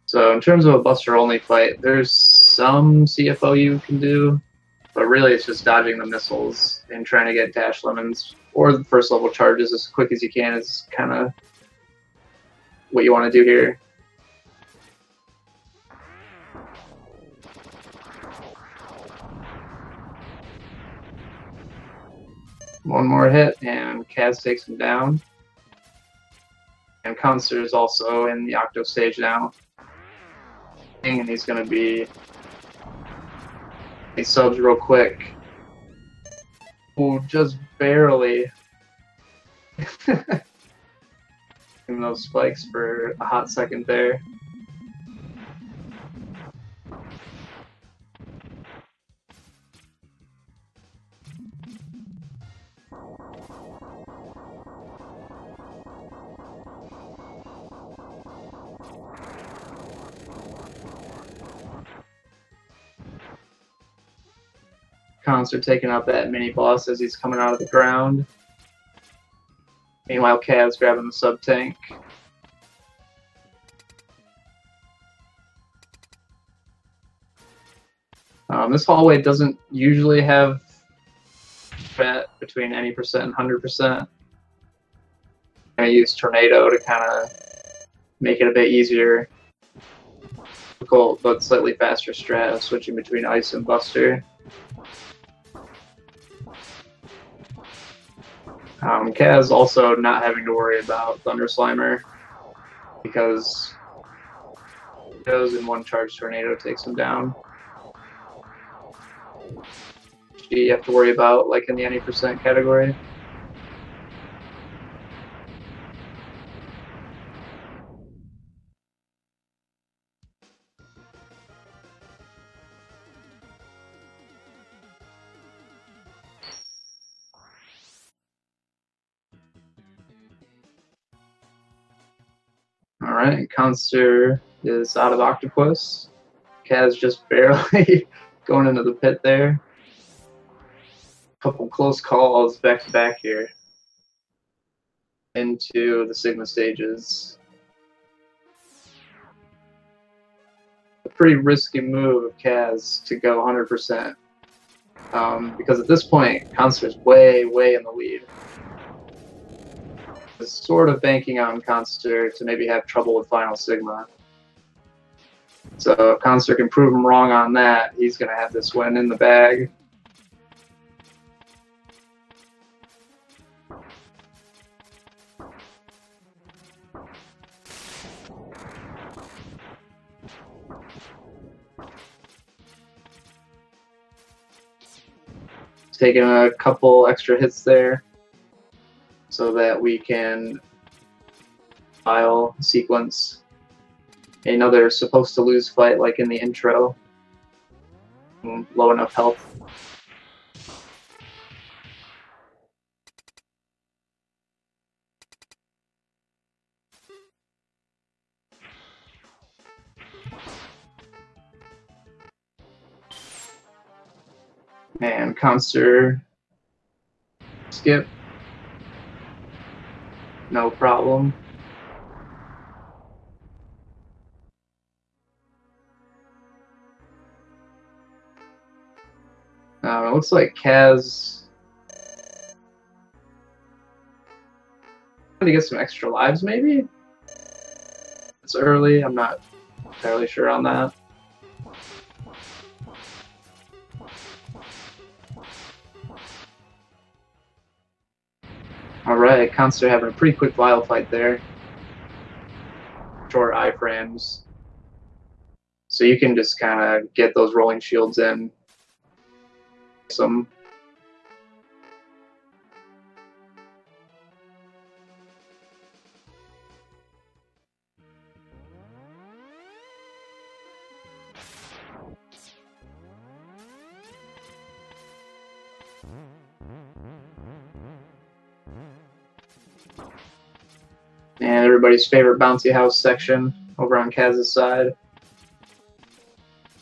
A: So in terms of a Buster only fight, there's some CFO you can do, but really it's just dodging the missiles and trying to get dash lemons or the first level charges as quick as you can is kind of what you want to do here. One more hit, and Kaz takes him down. And Khanster is also in the Octo stage now. And he's going to be... He subs real quick. Oh, just barely. In those spikes for a hot second there. Khanster taking out that mini boss as he's coming out of the ground. Meanwhile, Kaz grabbing the sub-tank. This hallway doesn't usually have bet between any percent and 100%. I'm going to use Tornado to kind of make it a bit easier. Difficult, but slightly faster strat of switching between Ice and Buster. Kaz also not having to worry about Thunder Slimer because he goes in one charge Tornado takes him down. You have to worry about like in the any percent category. Alright, Khanster is out of Octopus. Kaz just barely going into the pit there. Couple close calls back to back here into the Sigma stages. A pretty risky move of Kaz to go 100%. Because at this point, Khanster's way in the lead. Is sort of banking on Khanster to maybe have trouble with Final Sigma. So if Khanster can prove him wrong on that, he's going to have this win in the bag. Taking a couple extra hits there so that we can file sequence another supposed to lose fight like in the intro. Low enough health. And Khanster skip. No problem. It looks like Kaz trying to get some extra lives, maybe? It's early, I'm not entirely sure on that. Alright, Khanster having a pretty quick vial fight there. Short iframes. So you can just kind of get those rolling shields in. Some. And everybody's favorite bouncy house section over on Kaz's side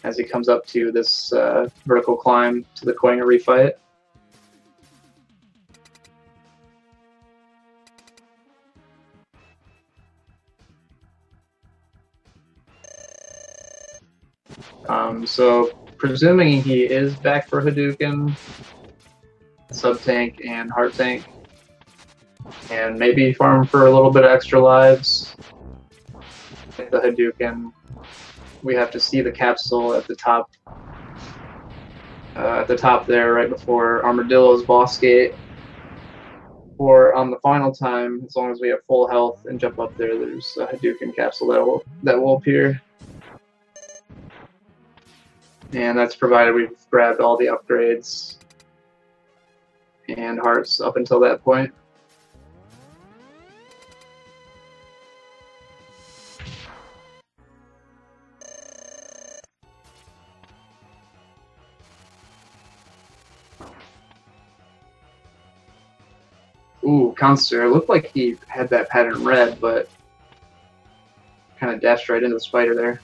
A: as he comes up to this vertical climb to the Koinga refight. So presuming he is back for Hadouken, Sub-Tank, and Heart Tank, and maybe farm for a little bit of extra lives. With the Hadouken, we have to see the capsule at the top there, right before Armadillo's boss gate. Or on the final time, as long as we have full health and jump up there, there's a Hadouken capsule that will appear. And that's provided we've grabbed all the upgrades and hearts up until that point. Ooh, Khanster. Looked like he had that pattern red, but kind of dashed right into the spider there.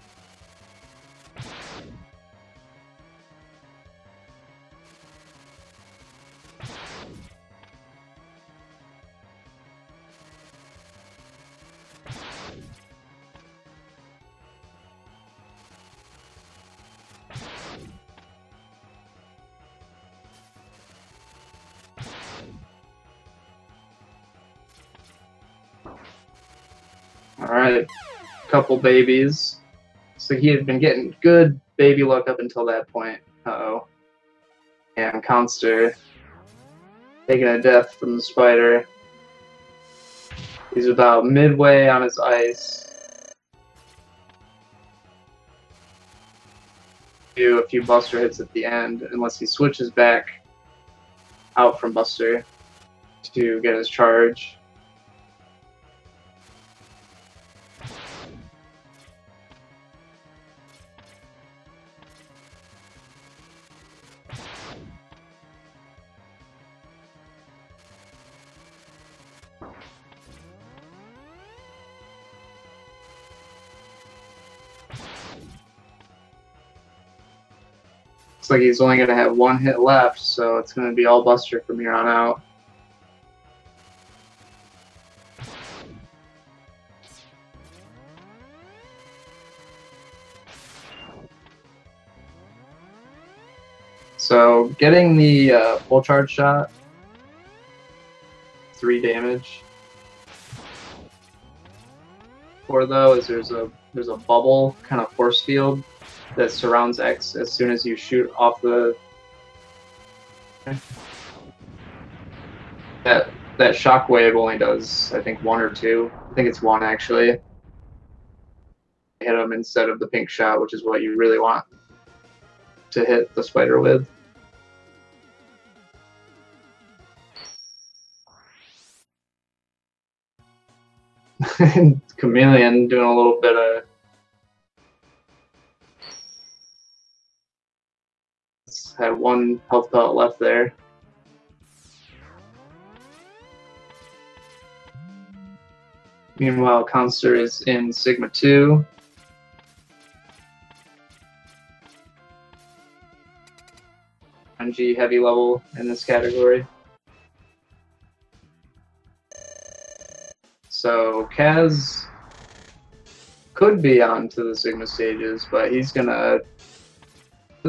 A: Alright, couple babies. So he had been getting good baby luck up until that point. Uh-oh. And Khanster taking a death from the spider. He's about midway on his ice. Do a few buster hits at the end, unless he switches back out from buster to get his charge. Looks like he's only going to have one hit left, so it's going to be all buster from here on out. So getting the full charge shot, 3 damage. For though is there's a bubble kind of force field that surrounds X as soon as you shoot off the that shockwave only does I think 1 or 2. I think it's 1 actually. Hit him instead of the pink shot, which is what you really want to hit the spider with. Chameleon doing a little bit of had 1 health pellet left there. Meanwhile, Khanster is in Sigma 2. NG heavy level in this category. So Kaz could be on to the Sigma stages, but he's gonna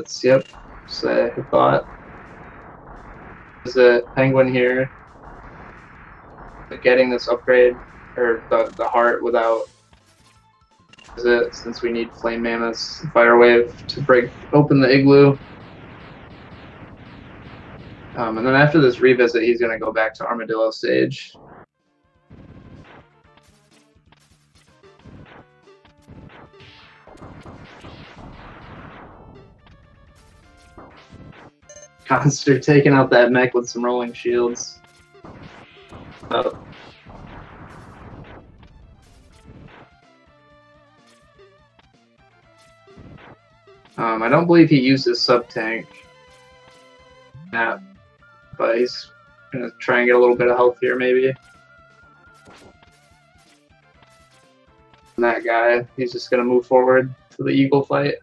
A: say I thought. There's a penguin here getting this upgrade or the heart without it, since we need flame mammoths fire wave to break open the igloo. And then after this revisit, he's gonna go back to armadillo stage. Khanster taking out that mech with some rolling shields. Oh. I don't believe he uses sub-tank. Yeah, but he's gonna try and get a little bit of health here, maybe. And that guy, he's just gonna move forward to the eagle fight.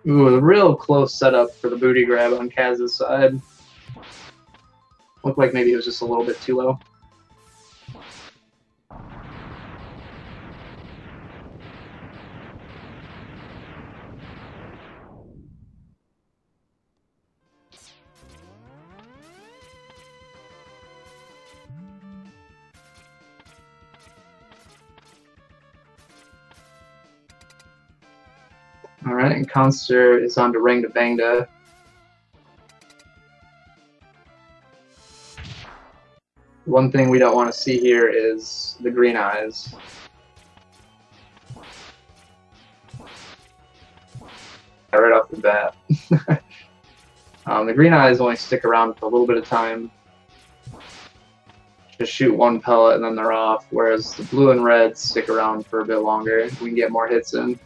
A: Ooh, a real close setup for the booty grab on Kaz's side. Looked like maybe it was just a little bit too low. Alright, and Khanster is on to Rang to Bangda. One thing we don't want to see here is the green eyes. Right off the bat. The green eyes only stick around for a little bit of time. Just shoot 1 pellet and then they're off, whereas the blue and red stick around for a bit longer. We can get more hits in.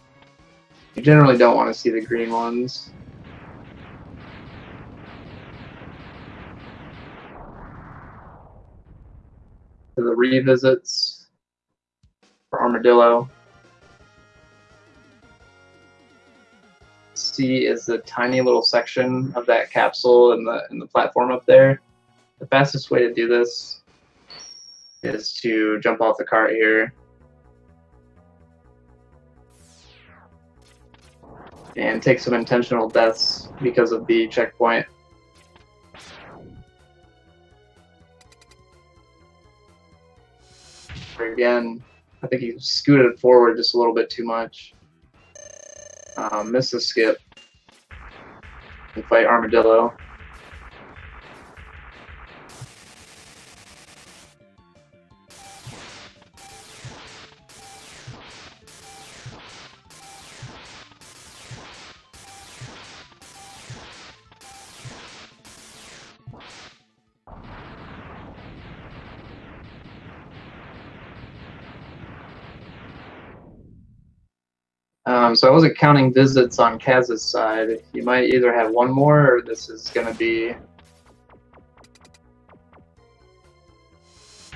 A: You generally don't want to see the green ones. To the revisits for Armadillo. C is the tiny little section of that capsule in the platform up there. The fastest way to do this is to jump off the cart here. and take some intentional deaths because of the checkpoint. Again, I think he scooted forward just a little bit too much. Missed the skip and fight Armadillo. So I wasn't counting visits on Kaz's side. You might either have one more, or this is going to be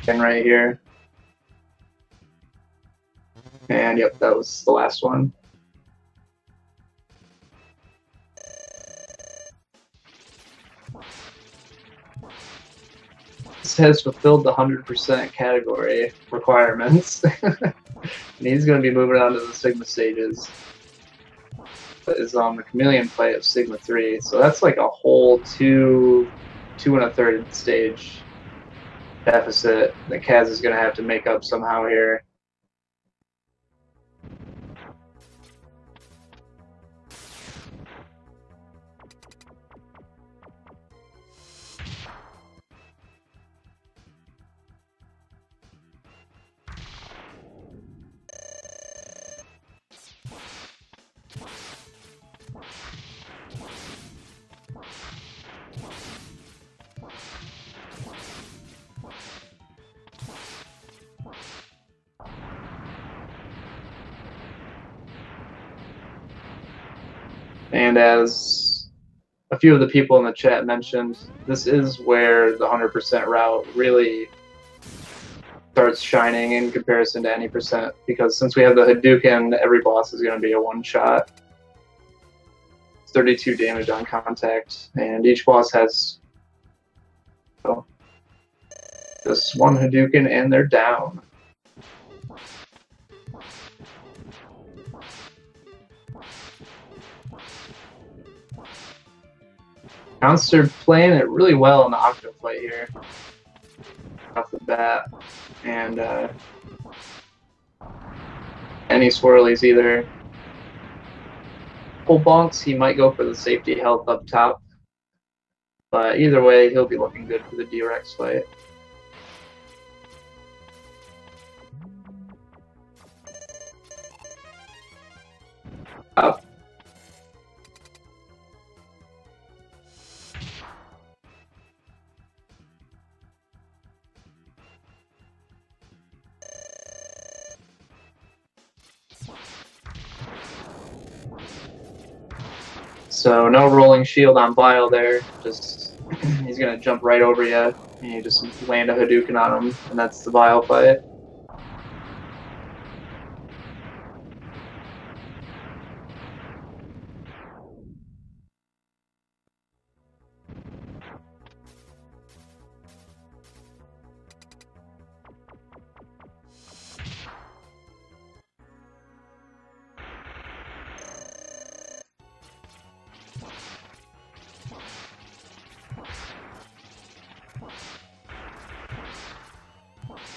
A: right here. And yep, that was the last one. This has fulfilled the 100% category requirements. And he's going to be moving on to the Sigma stages. That is on the Chameleon fight of Sigma 3. So that's like a whole 2 1/3 stage deficit that Kaz is going to have to make up somehow here. And as a few of the people in the chat mentioned, this is where the 100% route really starts shining in comparison to any percent, because since we have the Hadouken, every boss is going to be a one-shot. 32 damage on contact, and each boss has just one Hadouken and they're down. Khanster playing it really well in the Octo fight here, off the bat, and any swirlies either. Full bonks, he might go for the safety health up top, but either way, he'll be looking good for the D-Rex fight. Up. So no rolling shield on Vile there, just he's going to jump right over you, and you just land a Hadouken on him, and that's the Vile fight.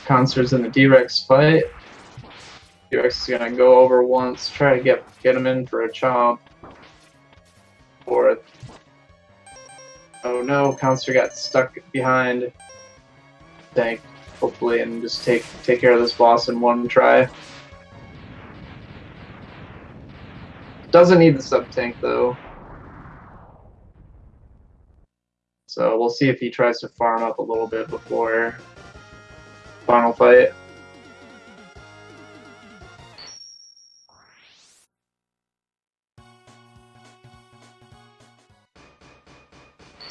A: Khanster's in the D-Rex fight. D-Rex is gonna go over once, try to get him in for a chomp. Or oh no, Khanster got stuck behind tank, hopefully, and just take care of this boss in one try. Doesn't need the sub tank though. So we'll see if he tries to farm up a little bit before final fight.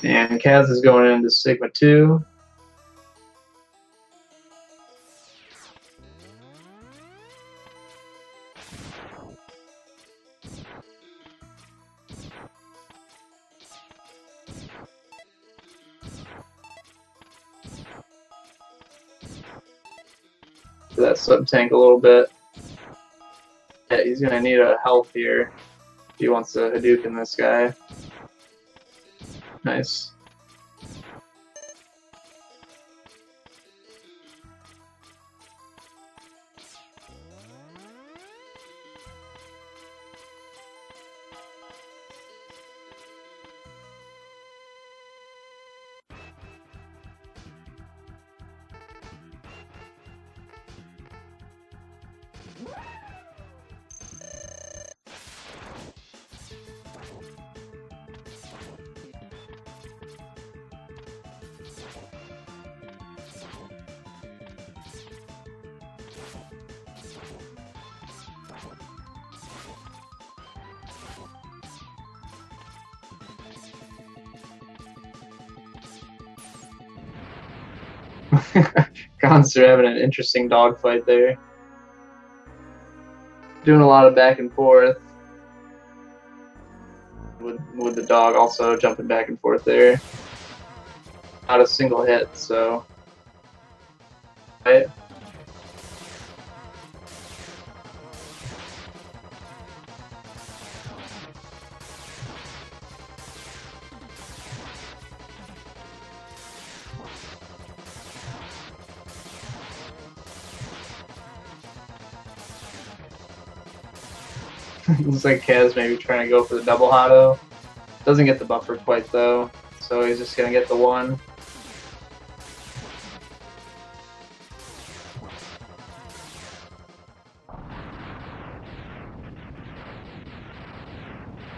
A: And Kaz is going into Sigma 2. That sub tank a little bit. Yeah, he's gonna need a health here He wants to Hadouken this guy. Nice. Khanster having an interesting dogfight there. Doing a lot of back and forth. With the dog also jumping back and forth there. Not a single hit, so. Right. Looks like Kaz maybe trying to go for the double Hado. Doesn't get the buffer quite though, so he's just gonna get the one.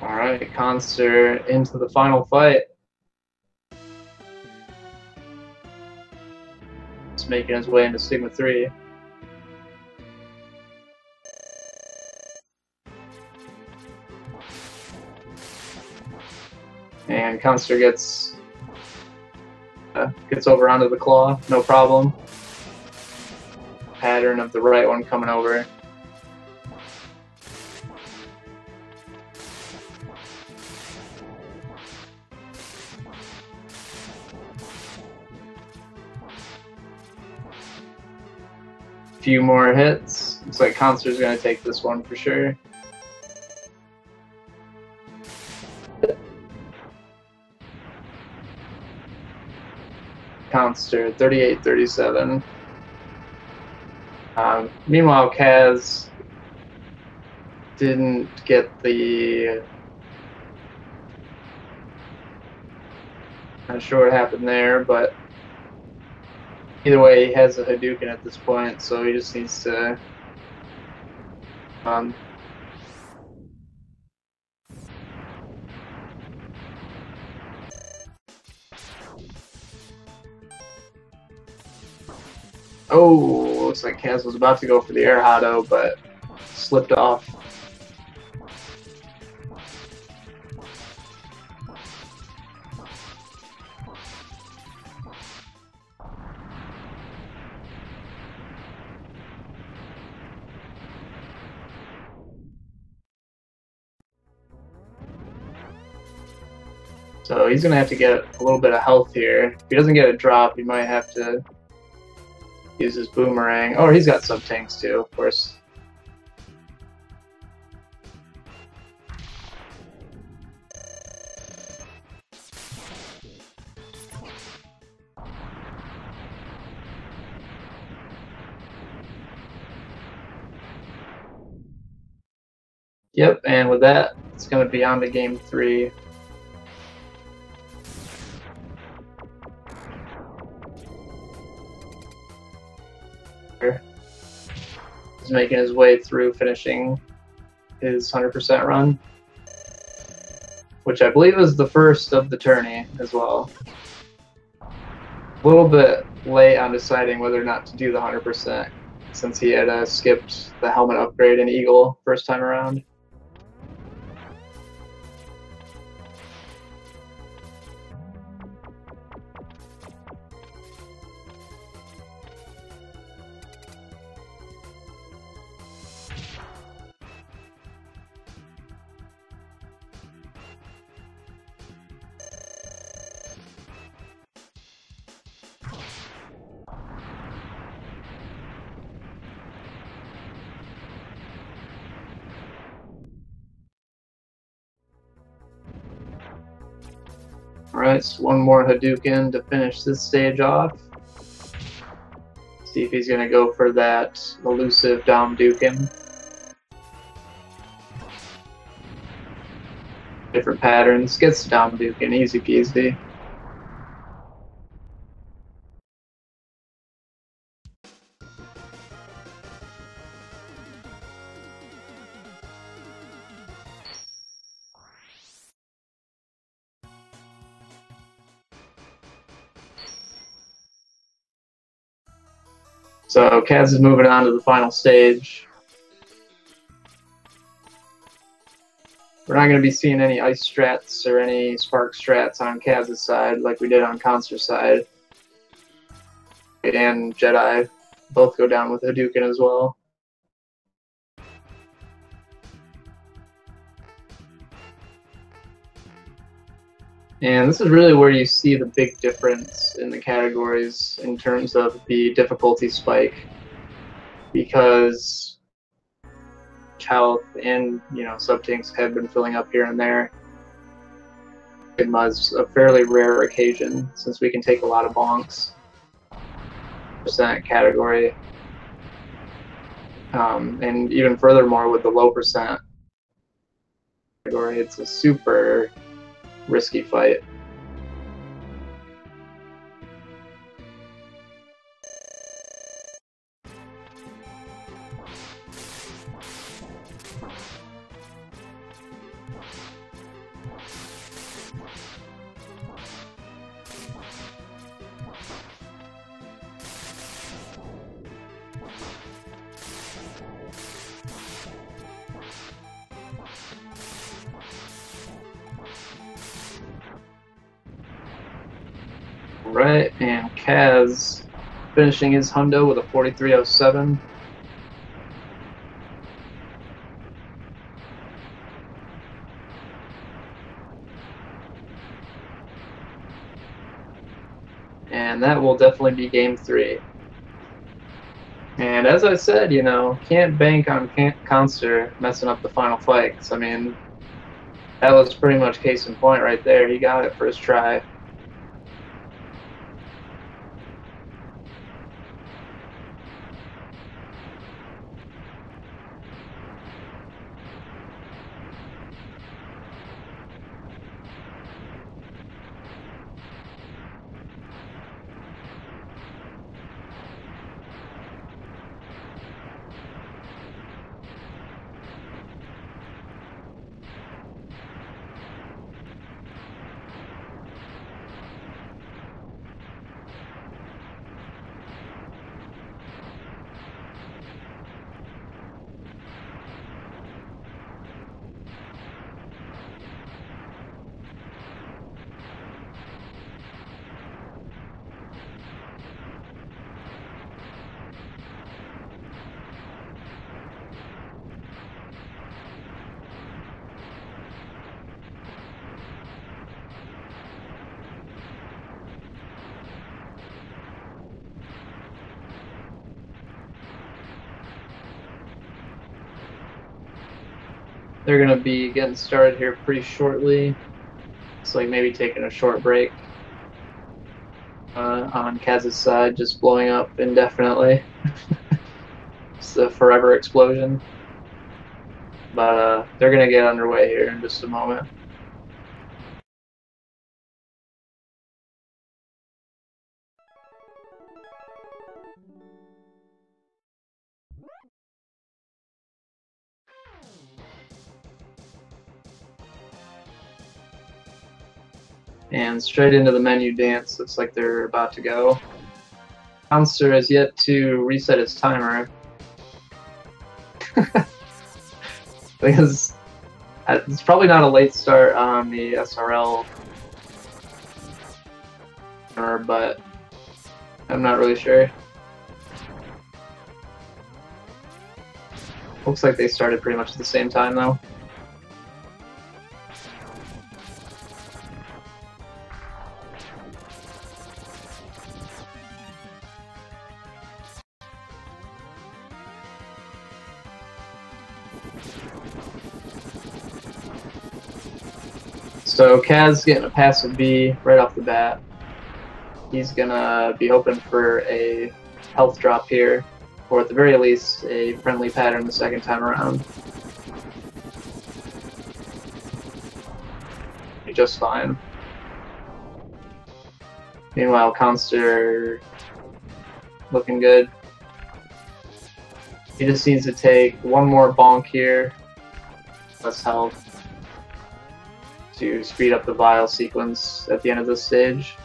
A: Alright, Khanster into the final fight. Just making his way into Sigma 3. And Khanster gets over onto the claw, no problem. Pattern of the right one coming over. Few more hits. Looks like Khanster's gonna take this one for sure. Khanster, 38-37. Meanwhile, Kaz didn't get the... Not sure what happened there, but either way, he has a Hadouken at this point, so he just needs to... Oh, looks like Kaz was about to go for the air Hado, but slipped off. So he's going to have to get a little bit of health here. If he doesn't get a drop, he might have to use his boomerang. Oh, he's got sub-tanks too, of course. Yep, and with that, it's going to be on to game 3. He's making his way through finishing his 100% run, which I believe is the first of the tourney as well. A little bit late on deciding whether or not to do the 100% since he had skipped the helmet upgrade in Eagle first time around. Alright, so one more Hadouken to finish this stage off. See if he's going to go for that elusive Dom Dukin. Different patterns. Gets Dom Dukin, easy peasy. So Kaz is moving on to the final stage. We're not going to be seeing any ice strats or any spark strats on Kaz's side like we did on Khanster's side. And Jedi both go down with Hadouken as well. And this is really where you see the big difference in the categories in terms of the difficulty spike, because health and sub-tanks have been filling up here and there. It was a fairly rare occasion since we can take a lot of bonks percent category, and even furthermore with the low percent category, it's a super risky fight. Right, and Kaz finishing his hundo with a 4307. And that will definitely be game 3. And as I said, can't bank on Khanster messing up the final fights. I mean, that was pretty much case in point right there. He got it first try. They're going to be getting started here pretty shortly. It's like maybe taking a short break on Kaz's side, just blowing up indefinitely. It's a forever explosion. But they're going to get underway here in just a moment. And straight into the menu dance. Looks like they're about to go. Khanster has yet to reset his timer. Because it's probably not a late start on the SRL, but I'm not really sure. Looks like they started pretty much at the same time though. So Kaz getting a passive B right off the bat. He's gonna be hoping for a health drop here, or at the very least, a friendly pattern the second time around. Be just fine. Meanwhile, Khanster looking good. He just needs to take one more bonk here. Less health to speed up the vial sequence at the end of this stage.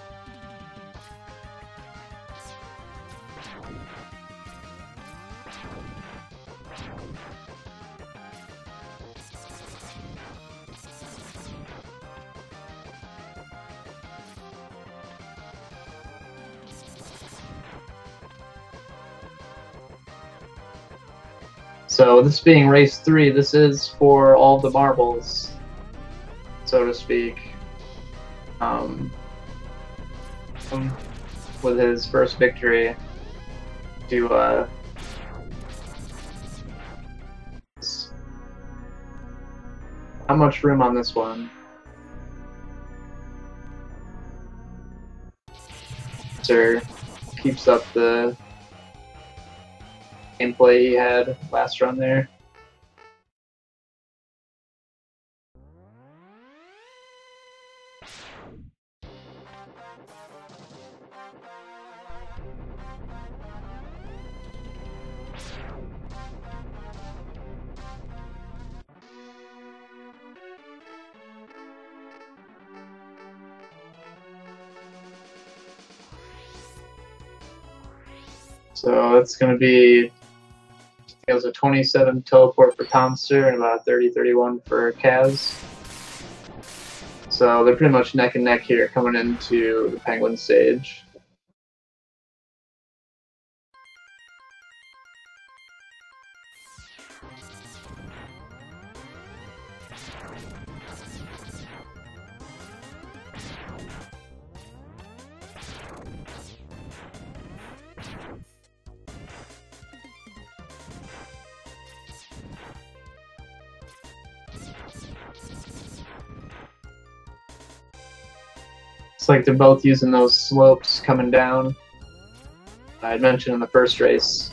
A: So this being race 3, this is for all the marbles, so to speak. With his first victory to not much room on this one. Sir keeps up the gameplay he had last run there. So it's going to be, it was a 27 teleport for Khanster and about a 30-31 for Kaz. So they're pretty much neck and neck here coming into the Penguin stage. It's like they're both using those slopes coming down. I had mentioned in the first race.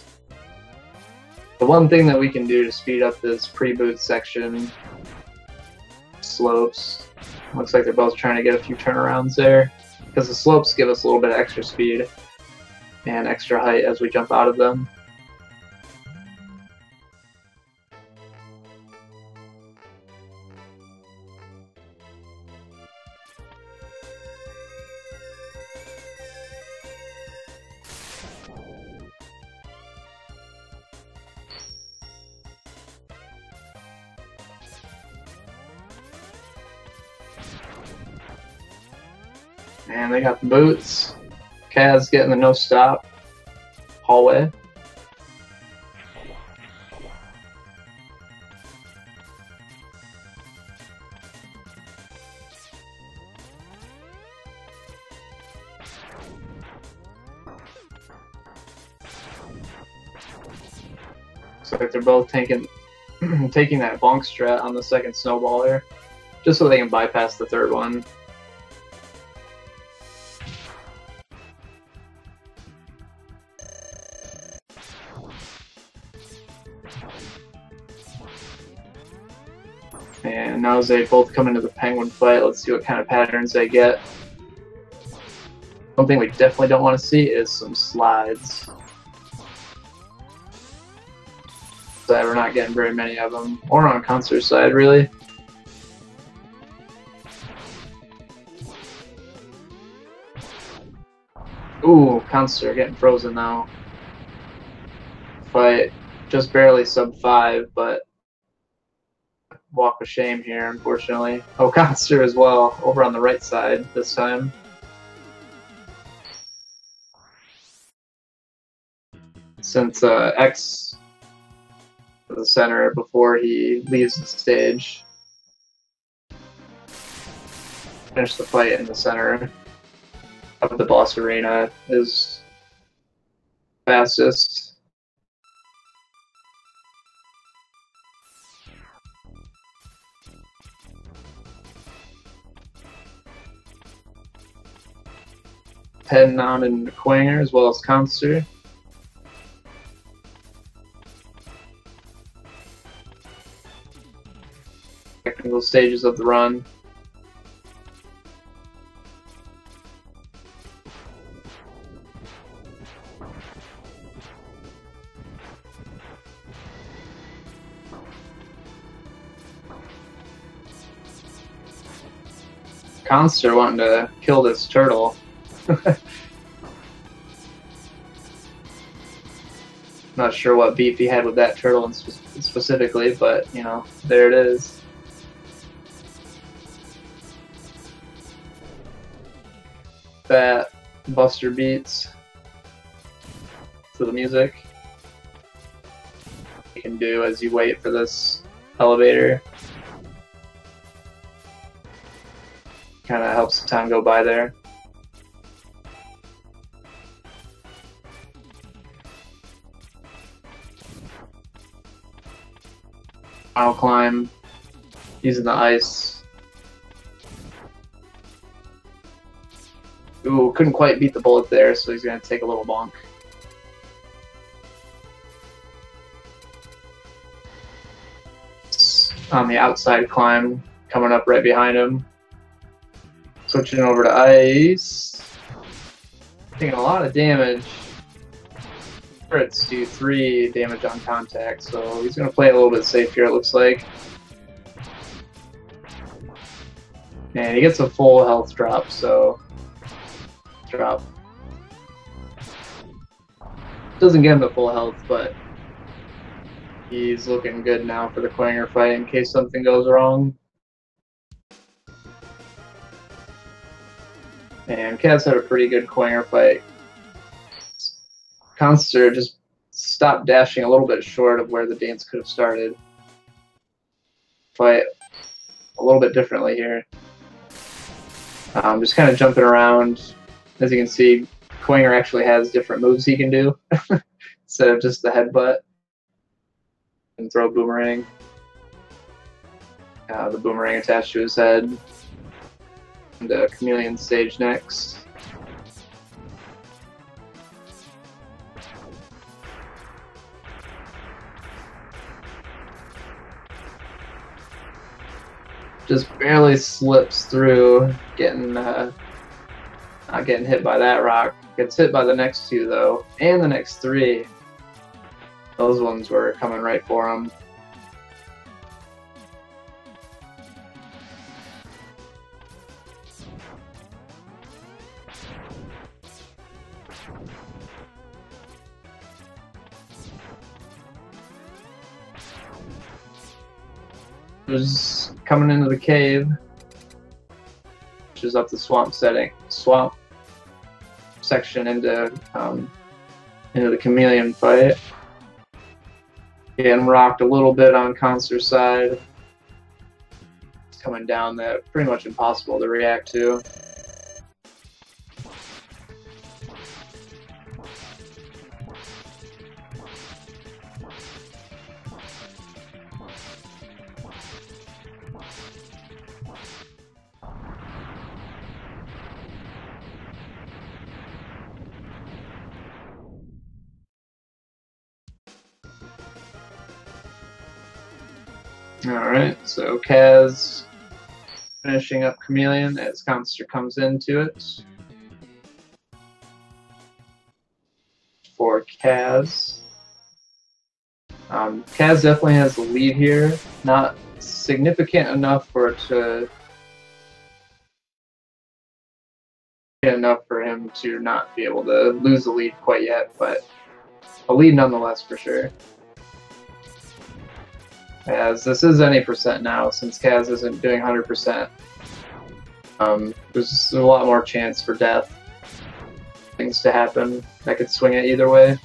A: The one thing that we can do to speed up this pre-boot section, slopes, looks like they're both trying to get a few turnarounds there, because the slopes give us a little bit of extra speed and extra height as we jump out of them. And they got the boots. Kaz getting the no-stop hallway. Looks like they're both taking that bonk strat on the second snowballer, just so they can bypass the third one. And now as they both come into the Penguin fight, let's see what kind of patterns they get. One thing we definitely don't want to see is some slides. So we're not getting very many of them, or on Khanster's side, really. Ooh, Khanster getting frozen now. Fight just barely sub 5, but walk of shame here, unfortunately. Oh, Khanster as well, over on the right side this time. Since X to the center before he leaves the stage. Finish the fight in the center of the boss arena is fastest. heading on into Quanger as well as Khanster. Technical stages of the run. Khanster wanting to kill this turtle. Not sure what beef he had with that turtle specifically, but you know, there it is. That Buster beats to the music. You can do as you wait for this elevator. Kind of helps the time go by there. Final climb using the ice. Ooh, couldn't quite beat the bullet there, so he's going to take a little bonk. On the outside climb, coming up right behind him. Switching over to ice. Taking a lot of damage. Crits do 3 damage on contact, so he's going to play it a little bit safe here, it looks like. And he gets a full health drop, so... Drop. Doesn't get him to full health, but he's looking good now for the Quanger fight in case something goes wrong. And Kaz had a pretty good Quanger fight. Khanster just stopped dashing a little bit short of where the dance could have started. Fight a little bit differently here. Just kind of jumping around. As you can see, Quanger actually has different moves he can do instead of just the headbutt and throw boomerang. The boomerang attached to his head. And the chameleon stage next. Just barely slips through, not getting hit by that rock. Gets hit by the next 2 though, and the next 3. Those ones were coming right for him. There's coming into the cave, which is up the swamp section into the chameleon fight. Getting rocked a little bit on Khanster's side. It's coming down that pretty much impossible to react to. Alright, so Kaz finishing up Chameleon as Khanster comes into it. For Kaz. Kaz definitely has the lead here. Not significant enough for it to enough for him to not be able to lose the lead quite yet, but a lead nonetheless for sure. As this is any percent now, since Kaz isn't doing 100%, there's a lot more chance for death. Things to happen that could swing it either way.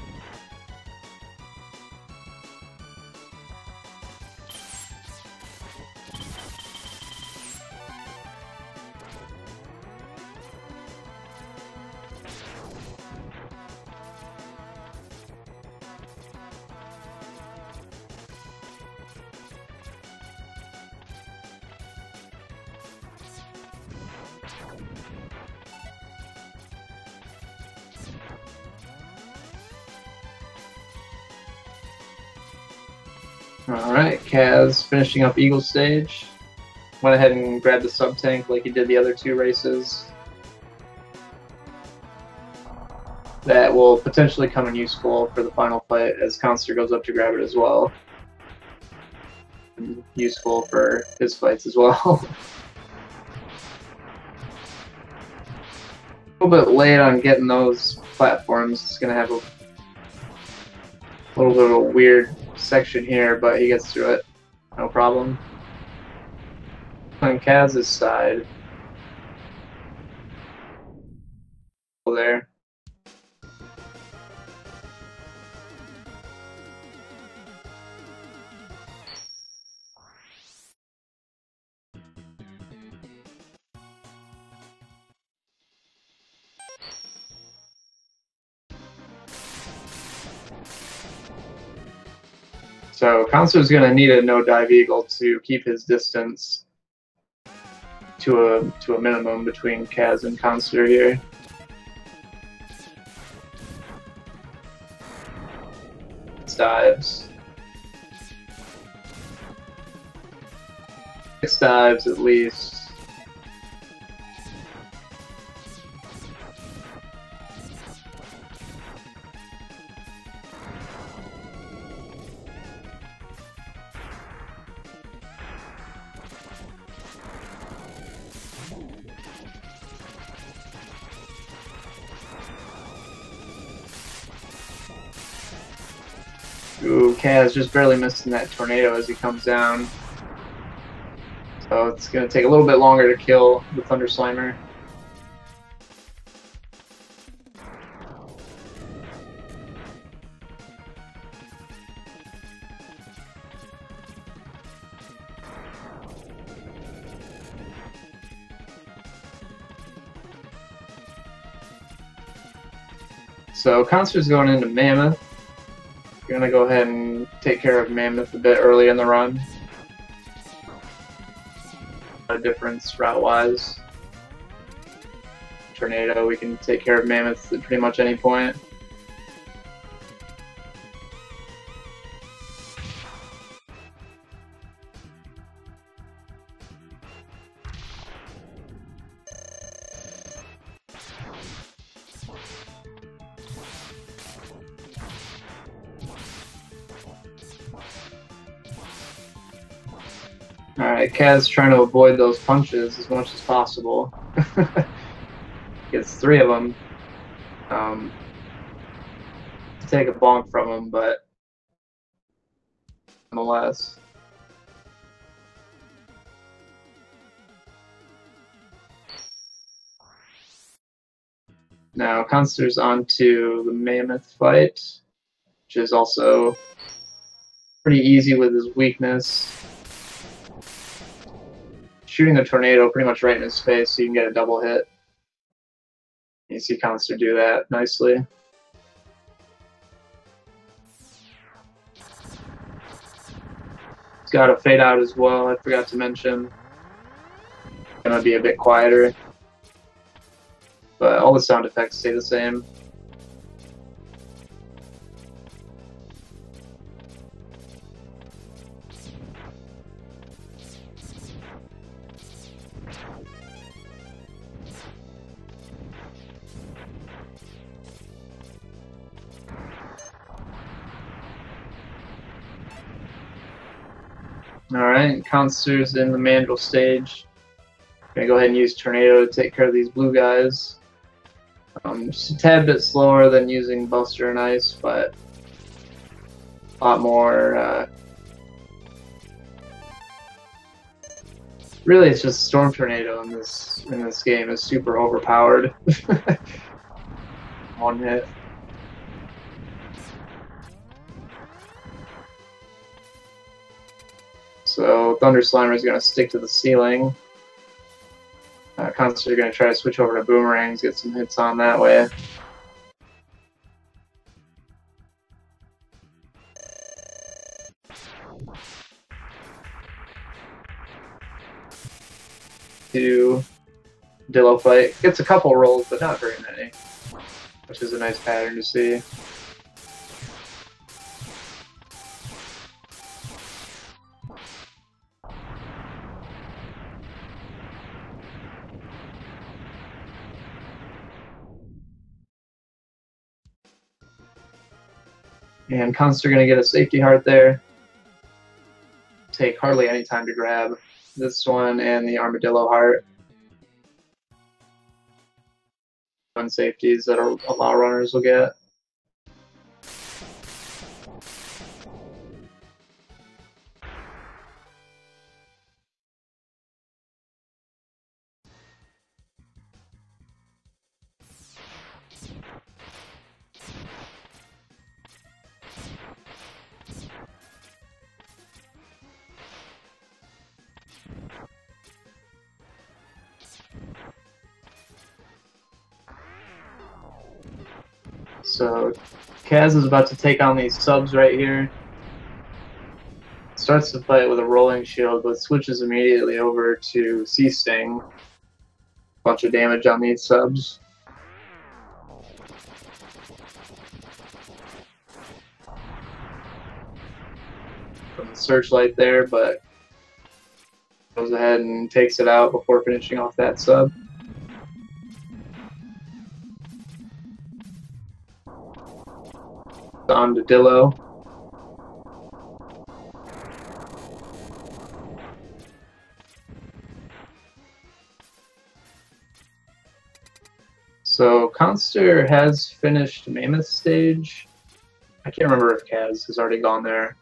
A: Alright, Kaz finishing up Eagle stage. Went ahead and grabbed the sub-tank like he did the other two races. That will potentially come in useful for the final fight as Khanster goes up to grab it as well. And useful for his fights as well. A little bit late on getting those platforms. It's going to have a little bit of a weird section here, but he gets through it. No problem. On Kaz's side. There. So Khanster's going to need a no-dive eagle to keep his distance to a minimum between Kaz and Khanster here. Dives. 6 dives at least. Ooh, Kaz just barely missing that tornado as he comes down. So it's going to take a little bit longer to kill the Thunder Slimer. So Khanster's going into Mammoth. We're going to go ahead and take care of Mammoth a bit early in the run. A difference route-wise. Tornado, we can take care of Mammoth at pretty much any point. Alright, Kaz trying to avoid those punches as much as possible. Gets 3 of them. Take a bonk from him, but nonetheless. Now, Khanster's on to the Mammoth fight, which is also pretty easy with his weakness. Shooting the tornado pretty much right in his face so you can get a double hit. You see Khanster do that nicely. He's got a fade out as well, I forgot to mention. Gonna be a bit quieter. But all the sound effects stay the same. Alright, Khanster's in the Mandrill stage. Gonna go ahead and use Tornado to take care of these blue guys. Just a tad bit slower than using Buster and Ice, but a lot more. Really, it's just Storm Tornado in this game is super overpowered. One hit. So Thunder Slimer is going to stick to the ceiling. Khanster's going to try to switch over to Boomerangs, get some hits on that way. To Dillo fight. Gets a couple rolls, but not very many, which is a nice pattern to see. And Khanster going to get a safety heart there. Take hardly any time to grab this one and the armadillo heart. One safeties that a lot of runners will get. So Kaz is about to take on these subs right here. Starts the fight with a rolling shield, but switches immediately over to Sea Sting. Bunch of damage on these subs. From the searchlight there, but goes ahead and takes it out before finishing off that sub. On to Dillo. So Khanster has finished Mammoth stage. I can't remember if Kaz has already gone there.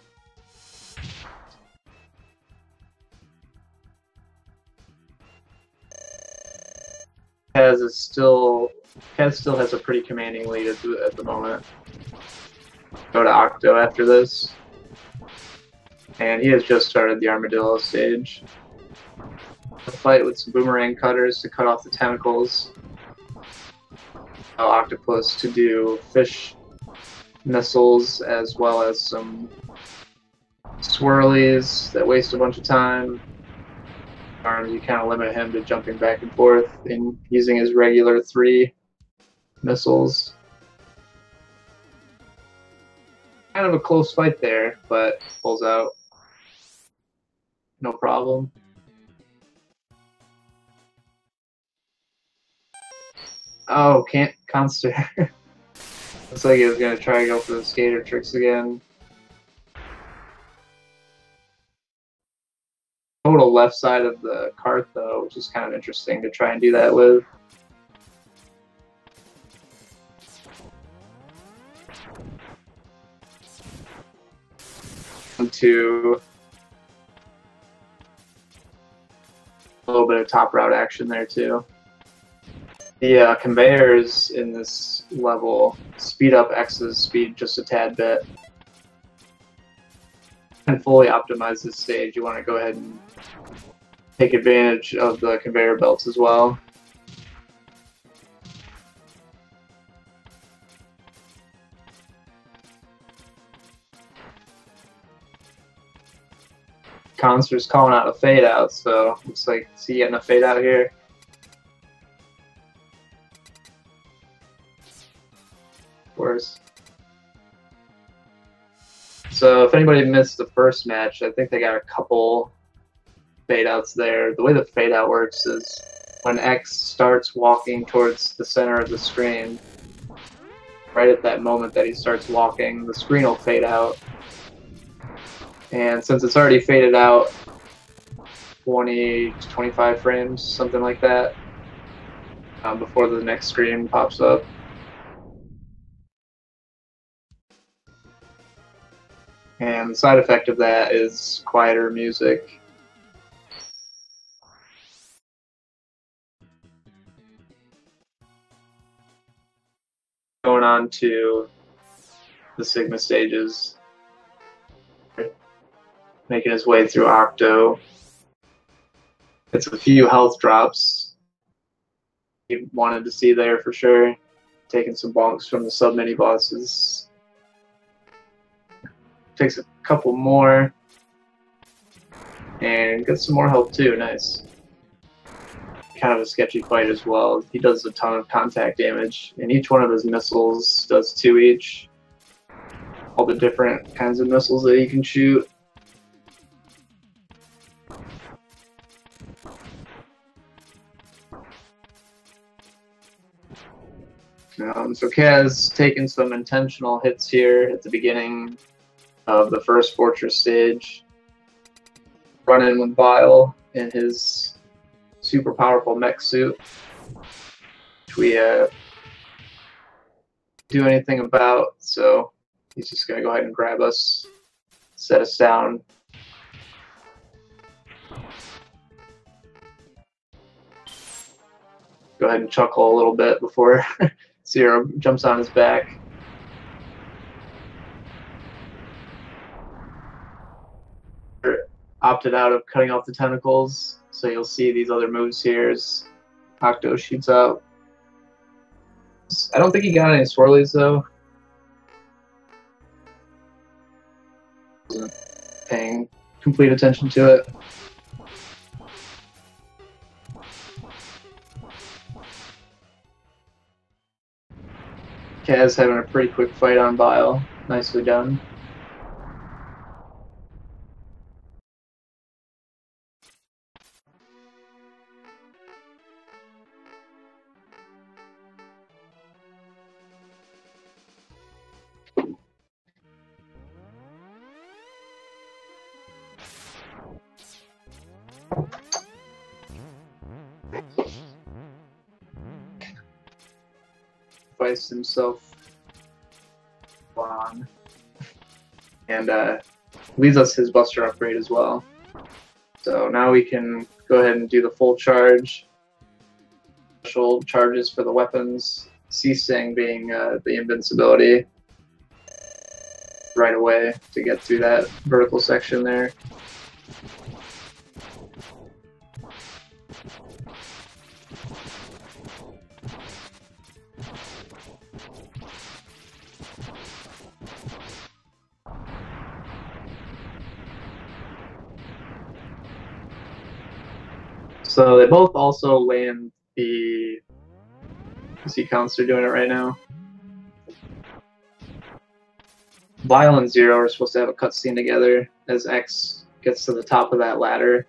A: Kaz still has a pretty commanding lead at the moment. Go to Octo after this. And he has just started the Armadillo stage. A fight with some boomerang cutters to cut off the tentacles. Octopus to do fish missiles, as well as some swirlies that waste a bunch of time. You kind of limit him to jumping back and forth and using his regular 3 missiles. Kind of a close fight there, but pulls out. No problem. Oh, can't Khanster. Looks like he was going to try to go for the skater tricks again. Total left side of the cart, though, which is kind of interesting to try and do that with. To a little bit of top route action there, too. The conveyors in this level speed up X's speed just a tad bit. And fully optimize this stage, you want to go ahead and take advantage of the conveyor belts as well. Khanster's calling out a fade out, so looks like is he getting a fade out here? Of course. So if anybody missed the first match, I think they got a couple fade outs there. The way the fade out works is when X starts walking towards the center of the screen, right at that moment that he starts walking, the screen will fade out. And since it's already faded out 20 to 25 frames, something like that, before the next screen pops up. And the side effect of that is quieter music. Going on to the Sigma stages. Making his way through Octo. It's a few health drops he wanted to see there for sure. Taking some bonks from the sub-mini bosses. Takes a couple more. And gets some more health too, nice. Kind of a sketchy fight as well. He does a ton of contact damage, and each one of his missiles does 2 each. All the different kinds of missiles that he can shoot. So Kaz taking some intentional hits here at the beginning of the first Fortress stage. Running with Vile in his super powerful mech suit, which we do anything about, so he's just going to go ahead and grab us, set us down. Go ahead and chuckle a little bit before Zero jumps on his back. Opted out of cutting off the tentacles, so you'll see these other moves here as Octo shoots out. I don't think he got any swirlies though. Wasn't paying complete attention to it. Kaz having a pretty quick fight on Vile. Nicely done. Sacrificed himself on, and leaves us his Buster upgrade as well. So now we can go ahead and do the full charge. Special charges for the weapons, ceasing being the invincibility right away to get through that vertical section there. So they both also land the. You see Khanster doing it right now. Vile and Zero are supposed to have a cutscene together as X gets to the top of that ladder.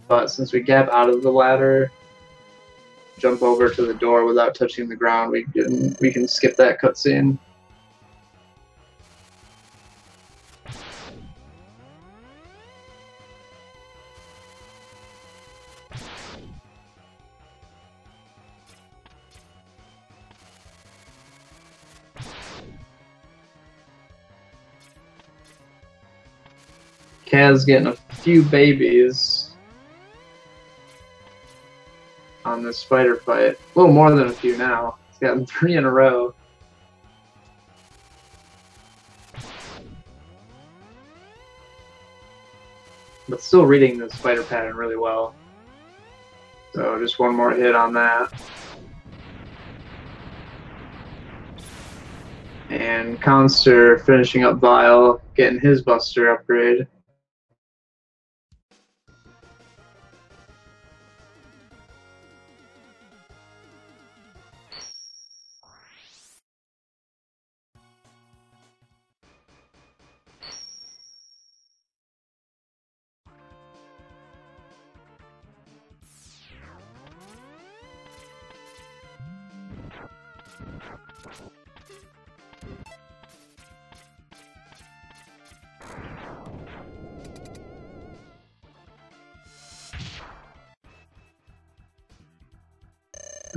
A: But since we gap out of the ladder, jump over to the door without touching the ground, we can skip that cutscene. Kaz getting a few babies on this spider fight. A little more than a few now. He's gotten 3 in a row. But still reading the spider pattern really well. So just one more hit on that. And Khanster finishing up Vile, getting his Buster upgrade.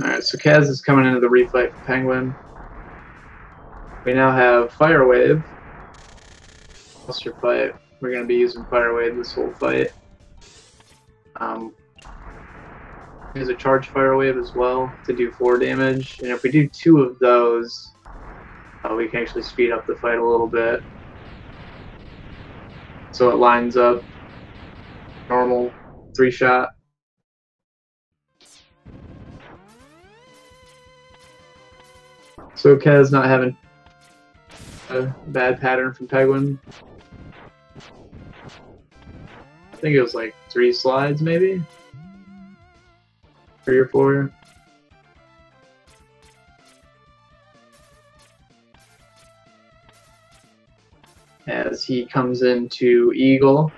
A: Alright, so Kaz is coming into the refight for Penguin. We now have Fire Wave. Buster fight. We're going to be using Fire Wave this whole fight. There's a charge Fire Wave as well to do 4 damage. And if we do 2 of those, we can actually speed up the fight a little bit. So it lines up normal 3-shot. So Kaz not having a bad pattern from Penguin. I think it was like 3 slides maybe? 3 or 4. As he comes into Eagle.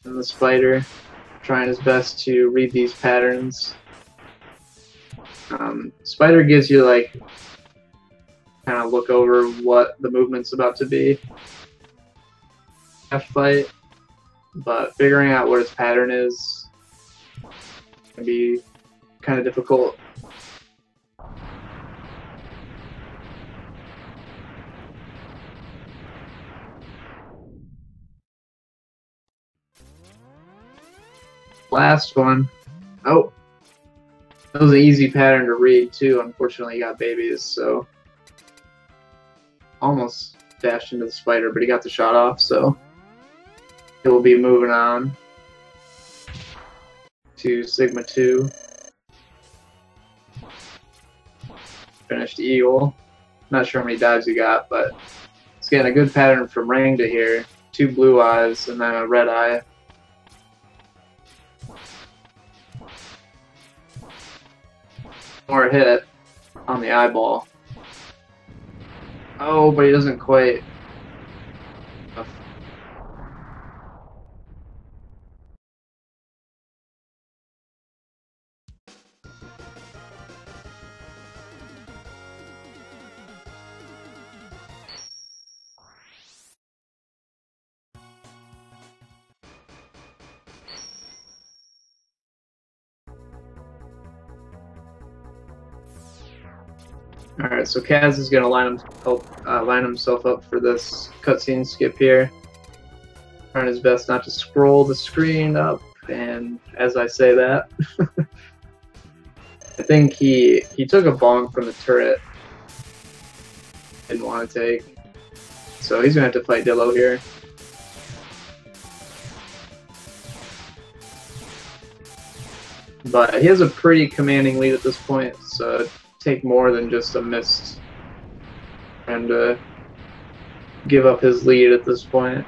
A: And the Spider, trying his best to read these patterns. Spider gives you like kind of look over what the movement's about to be. Fight, but figuring out what his pattern is can be kind of difficult. Last one. Oh, that was an easy pattern to read too. Unfortunately, he got babies, so almost dashed into the spider, but he got the shot off, so he'll be moving on to Sigma 2. Finished Eagle. Not sure how many dives he got, but it's getting a good pattern from Rangda here. 2 blue eyes and then a red eye. More hit on the eyeball. Oh, but he doesn't quite. Alright, so Kaz is going to line himself up for this cutscene skip here. Trying his best not to scroll the screen up, and as I say that, I think he took a bonk from the turret. Didn't want to take. So he's going to have to fight Dillo here. But he has a pretty commanding lead at this point, so take more than just a missed and give up his lead at this point.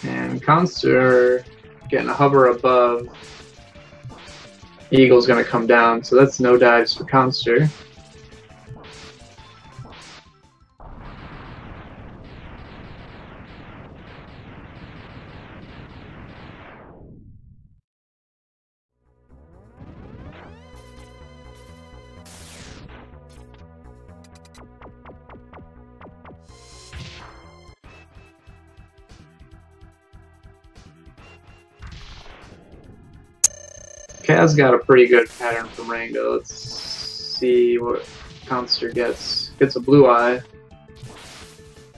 A: And Khanster getting a hover above. Eagle's going to come down, so that's no dives for Khanster. Kaz got a pretty good pattern from Rangda. Let's see what Khanster gets. Gets a blue eye.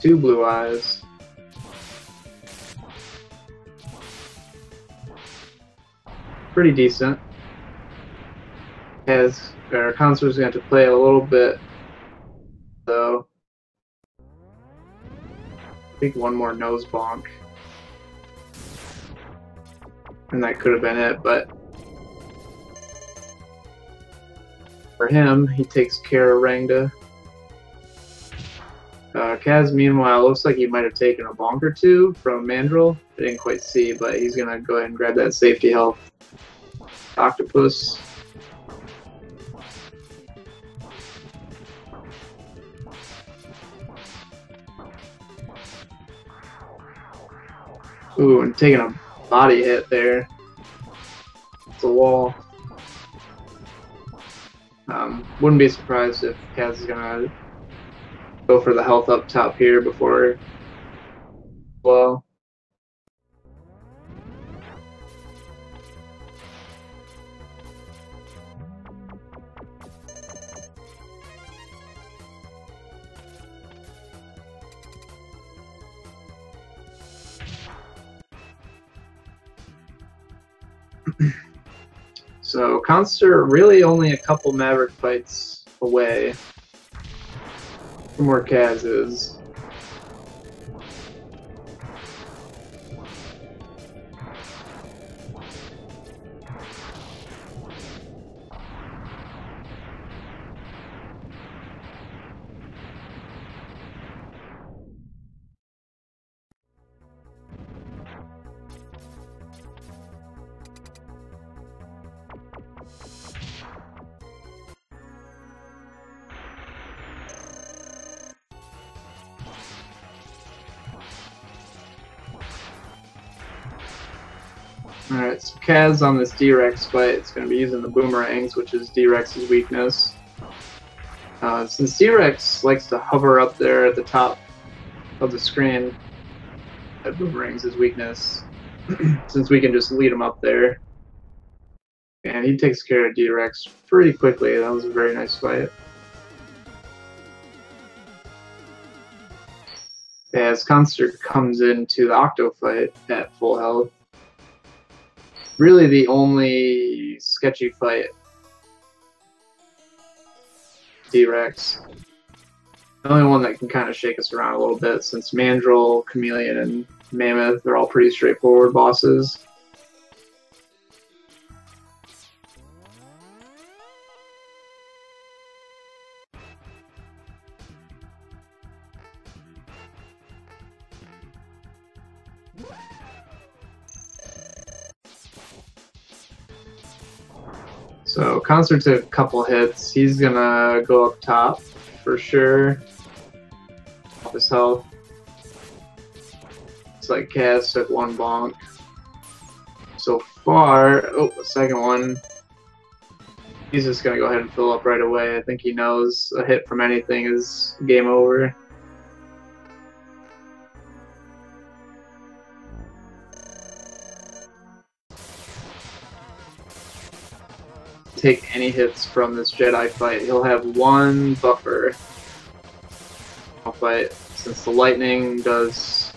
A: 2 blue eyes. Pretty decent. Khanster's going to have to play a little bit, though. I think one more nose bonk. And that could have been it, but for him, he takes care of Rangda. Kaz, meanwhile, looks like he might have taken a bonk or 2 from Mandrill. I didn't quite see, but he's going to go ahead and grab that safety health. Octopus. Ooh, and taking a body hit there. It's a wall. Wouldn't be surprised if Kaz is gonna go for the health up top here before. Well. So Khanster really only a couple Maverick fights away from where Kaz is. Alright, so Kaz on this D-Rex fight is going to be using the boomerangs, which is D-Rex's weakness. Since D-Rex likes to hover up there at the top of the screen, that boomerang's his weakness. Since we can just lead him up there. And he takes care of D-Rex pretty quickly. That was a very nice fight. As Khanster comes into the Octo fight at full health. Really the only sketchy fight. D-Rex. The only one that can kind of shake us around a little bit, since Mandrill, Chameleon, and Mammoth are all pretty straightforward bosses. So Khanster took a couple hits. He's gonna go up top for sure. Off his health. It's like Kaz took one bonk. So far, oh, the second one. He's just gonna go ahead and fill up right away. I think he knows a hit from anything is game over. Take any hits from this Jedi fight. He'll have one buffer fight, since the lightning does,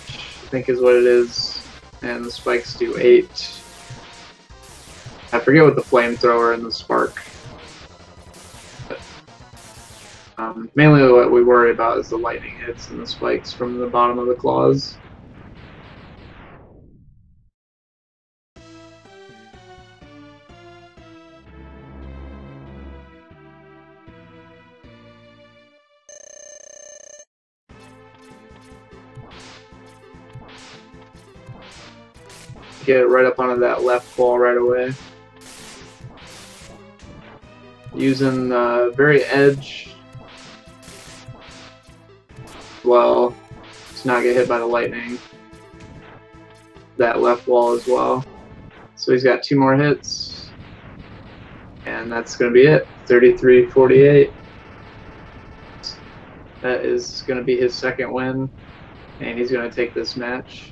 A: I think is what it is, and the spikes do 8. I forget what the flamethrower and the spark. But, mainly what we worry about is the lightning hits and the spikes from the bottom of the claws. Get right up onto that left wall right away. Using the very edge well to not get hit by the lightning. That left wall as well. So he's got 2 more hits. And that's going to be it. 33-48. That is going to be his second win. And he's going to take this match.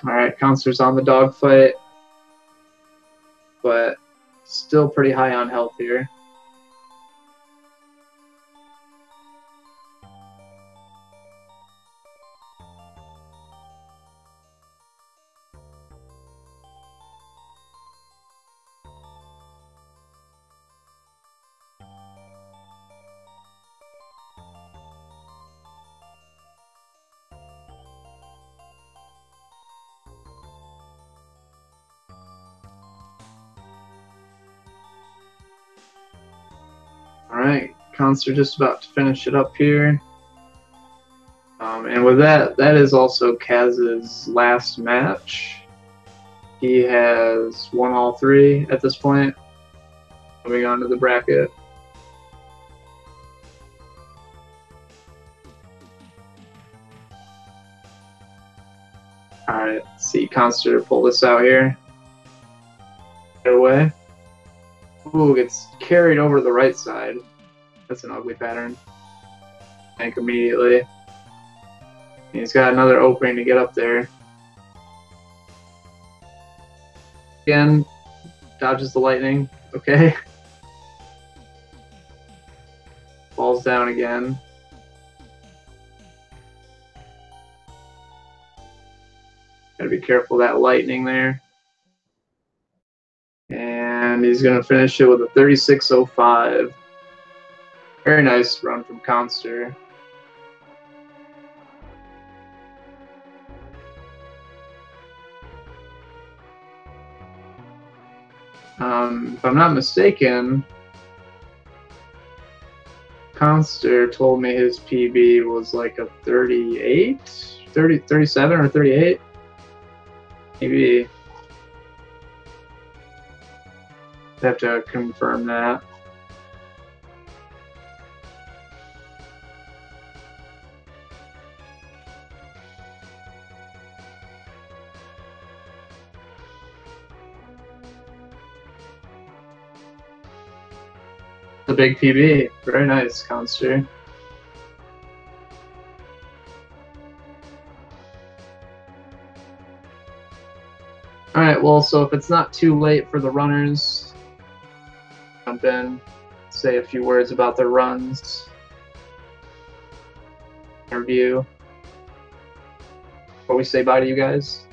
A: Alright, Khanster's on the dogfight, but still pretty high on health here. Alright, Khanster just about to finish it up here. And with that, that is also Kaz's last match. He has won all 3 at this point. Moving on to the bracket. Alright, let's see Khanster pull this out here. Get away. Ooh, gets carried over the right side. That's an ugly pattern. Tank immediately. And he's got another opening to get up there. Again, dodges the lightning. Okay. Falls down again. Gotta be careful of that lightning there. And he's going to finish it with a 36.05. Very nice run from Khanster. If I'm not mistaken, Khanster told me his PB was like a 38, 37 or 38. Maybe. I have to confirm that. The big PB. Very nice, Khanster. All right, well, so if it's not too late for the runners, jump in, say a few words about their runs, review, before we say bye to you guys.